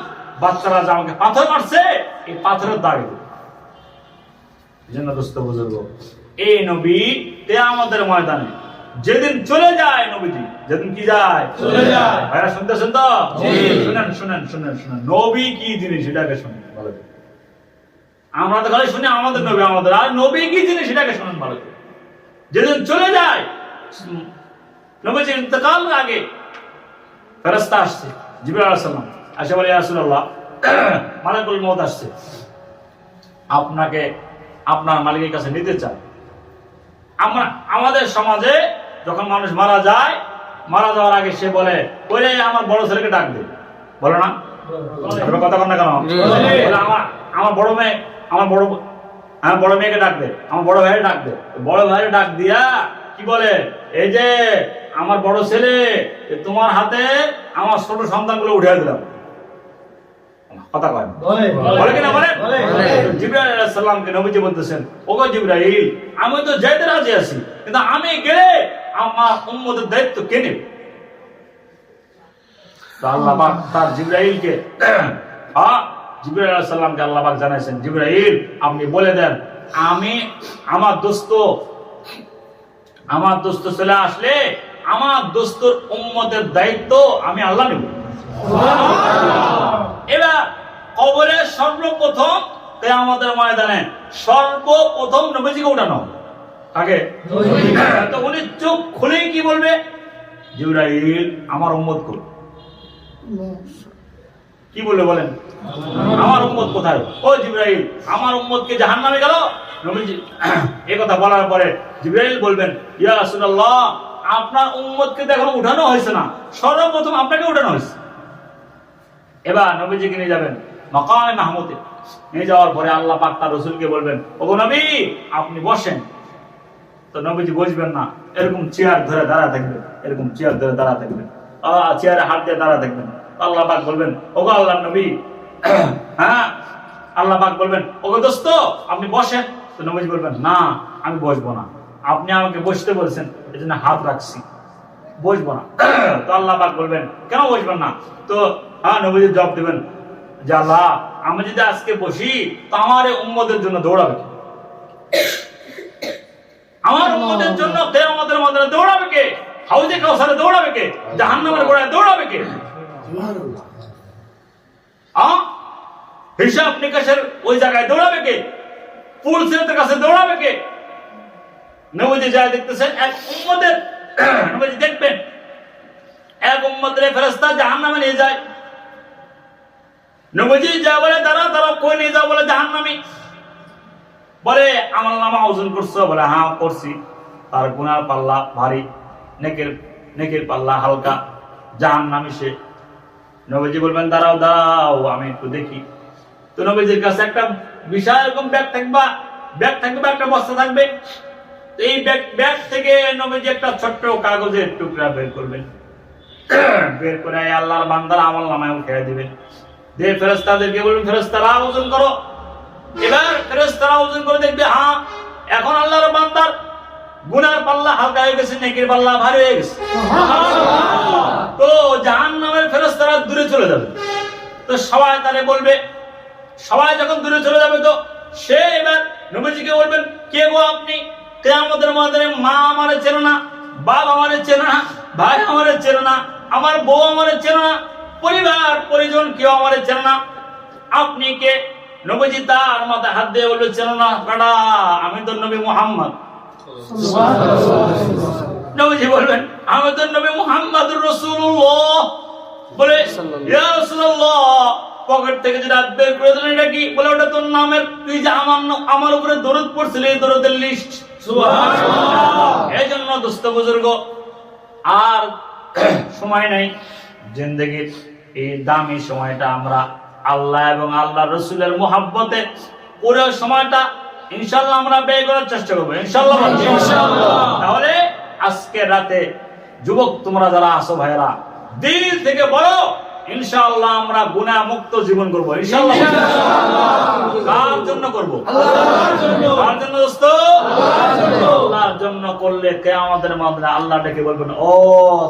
বাচ্চারা যে আমাকে পাথর মারছে, এই পাথরের দাগ। জন্য দোস্ত বুজুর্গ, এই নবী কিয়ামতের ময়দানে যেদিন চলে যায়, নবীজি যেদিন কি যায়, চলে যায়। ভাইরা শুনতেছেন তো? শুনেন। নবী কি জিনিস সেটাকে শুনেন ভালো করে। আমরা তো খালি শুনি আমাদের নবী, আর নবী কি জিনিস সেটাকে শুনেন ভালো করে। যেদিন চলে যায়, নবীজির ইন্তেকালের আগে ফেরেশতা আসছে, জিবরাইল আলাইহিস সালাম আসে বলে, ইয়া রাসূলুল্লাহ, মালাকুল মউত আসছে, আপনাকে আপনার মালিকের কাছে নিতে চায়। আমাদের সমাজে যখন মানুষ মারা যায়, মারা যাওয়ার আগে সে বলে, ওরে আমার বড় ছেলেকে ডাক দে, বলে না? কথা বল না কেন? আমার বড় মেয়ে, আমার বড় মেয়েকে ডাক দে, আমার বড় ভাইয়ের ডাক দে। বড় ভাইয়ের ডাক দিয়া কি বলে, এই যে আমার বড় ছেলে, তোমার হাতে আমার ছোট সন্তানগুলো উঠিয়ে দিলাম। কথা কয় বলে কিনা? বলে। জিবরাইল আলাইহিস সালামকে নবীজি বলতেছেন, ওগো জিবরাইল, আমি তো যেতে রাজি আছি, কিন্তু আমি গেলে আমার উম্মতের দায়িত্ব কে নেবে? তো আল্লাহ পাক তার জিবরাইলকে জিবরাইল আলাইহিস সালামকে আল্লাহ পাক জানাইছেন, জিবরাইল আপনি বলে দেন, আমি আমার দোস্ত চলে আসলে আমার দোস্তর উম্মতের দায়িত্ব আমি আল্লাহ নেব। এবার কবরে সর্বপ্রথম কিয়ামতের ময়দানে সর্বপ্রথম নবীজিকে উঠানো, কাকে? তো উনি চোখ খুলেই কি বলবে, জিবরাইল আমার উম্মত কই? কি বলবে বলেন? আমার উম্মত কোথায়? ও জিবরাইল, আমার উম্মত কি জাহান্নামে গেল? নবীজি এই কথা বলার পরে জিবরাইল বলবেন, ইয়া রাসূলুল্লাহ, আপনার উম্মতকে তো এখনো উঠানো হয়েছে না, সর্বপ্রথম আপনাকে উঠানো হয়েছে। এবার নবীজিকে নিয়ে যাবেন মাকামে মাহমুদে, নিয়ে যাওয়ার পরে আল্লাহ পাক তার রাসূলকে বলবেন, ওগো নবী আপনি বসেন। তো নবীজি বসবেন না, এরকম চেয়ার ধরে দাঁড়া থাকবেন, এরকম চেয়ার ধরে দাঁড়া থাকবেন, চেয়ারে হাত দিয়ে দাঁড়া থাকবেন। আল্লাহ পাক বলবেন, ওগো আল্লাহর নবী, হ্যাঁ, আল্লাহ পাক বলবেন, ওগো দোস্ত আপনি বসেন। তো নবীজি বলবেন, না আমি বসবো না, আপনি আমাকে বসতে বলছেন, এই জন্য হাত রাখছি, বসবো না। তো আল্লাহ পাক বলবেন, কেন বসবেন না? তো নবীজি জবাব দিবেন যে আল্লাহ, আমি যদি আজকে বসি তো আমার এই উম্মতের জন্য দৌড়াবে কে? আমার উম্মতের জন্য কিয়ামতের ময়দানে দৌড়াবে কে? হাউজে কাউসারে দৌড়াবে কে? জাহান্নামের গোড়ায় দৌড়াবে কে? হিসাব নিকাশের ওই জায়গায় দৌড়াবে কে? পুলিশের কাছে দৌড়াবে কে? নবীজি যা দেখতেছেন, এক উম্মতের, নবীজি দেখবেন এক উম্মতের ফেরেশতা জাহান্নামে নিয়ে যায়। নবীজি যা বলে, দাঁড়া দাঁড়া, কই নিয়ে যাও? বলে জাহান্নামে। বলে আমলনামা ওজন করছো? বলে হ্যাঁ করছি। তার গুনার পাল্লা ভারী, নেকের পাল্লা হালকা, জাহান্নামী সে। নবীজি বলবেন, দাঁড়াও দাঁড়াও, আমি একটু দেখি। তো নবীজির কাছে একটা বিশাল এরকম ব্যাগ থাকবে, একটা বস্তা থাকবে। এই ব্যাগ থেকে নবীজি একটা ছোট্ট কাগজের টুকরা বের করবেন, বের করে আল্লাহর বান্দার আমলনামায় উঠিয়ে দিবেন। দিয়ে ফেরেশতাদেরকে বলবেন, ফেরেশতারা ওজন করো। এবার ফেরেশতারা ওজন করে দেখবে, হ্যাঁ এখন আল্লাহর বান্দার গুনার পাল্লা হালকা হয়ে গেছে, নেকির পাল্লা ভারী হয়ে গেছে। তো জাহান্নামের ফেরেশতারা দূরে চলে যাবে। তো সবাই তারে বলবে, সবাই যখন দূরে চলে যাবে, তো সে এবার নবীজিকে বলবেন, কে গো আপনি? কিয়ামতের ময়দানে মা আমারে চেনে না, বাপ আমারে চেনে না, ভাই আমারে চেনে না, আমার বউ আমারে চেনে না, পরিবার পরিজন কেউ আমারে চেনে না, আপনি কে? নবীজি তার মাথায় হাত দিয়ে বলল, চেনো না কাটা, আমি তো নবী মুহাম্মদ। নবীজি বলবেন, আমি তো নবী মুহাম্মদুর রাসূলুল্লাহ। বলে ইয়া রাসূলুল্লাহ, পকেট থেকে যেটা বের করে দিলেন, এটা কি? বলে ওটা তোর নামের, তুই যে আমার উপরে দরুদ পড়ছিলি, এই দরুদের লিস্ট। সুবহানাল্লাহ। এই জন্য দোস্ত বুজুর্গ, আর সময় নাই জিন্দেগির এই দামি সময়টা আমরা আল্লাহ এবং আল্লাহ রসুলের মুহাব্বতে পুরো সময়টা ইনশাআল্লাহ আমরা ব্যয় করার চেষ্টা করবো, ইনশাআল্লাহ। তাহলে আজকে রাতে যুবক তোমরা যারা আছো ভাইরা, দিল থেকে বলো, ইনশাআল্লাহ আমরা গুনাহ মুক্ত জীবন করব, ইনশাআল্লাহ। কার জন্য করব? আল্লাহর জন্য। কার জন্য দোস্ত? আল্লাহর জন্য। আল্লাহর জন্য করলে কিয়ামতের ময়দানে আল্লাহ ডেকে বলবেন, ও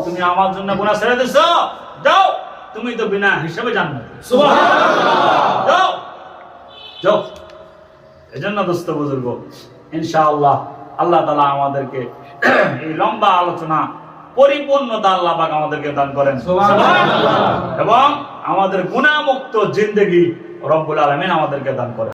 তুমি আমার জন্য গুনাহ ছেড়ে দিছো, যাও, তুমি তো বিনা হিসাবে জান্নাতে। সুবহানাল্লাহ। যাও যাও। এজন্য দোস্ত বুজুর্গ, ইনশাআল্লাহ আল্লাহ তাআলা আমাদেরকে এই লম্বা আলোচনা পরিপূর্ণতা আল্লাহ পাক আমাদেরকে দান করেন, সুবহানাল্লাহ, এবং আমাদের গুনাহ মুক্ত জিন্দেগি রব্বুল আলামিন আমাদেরকে দান করেন।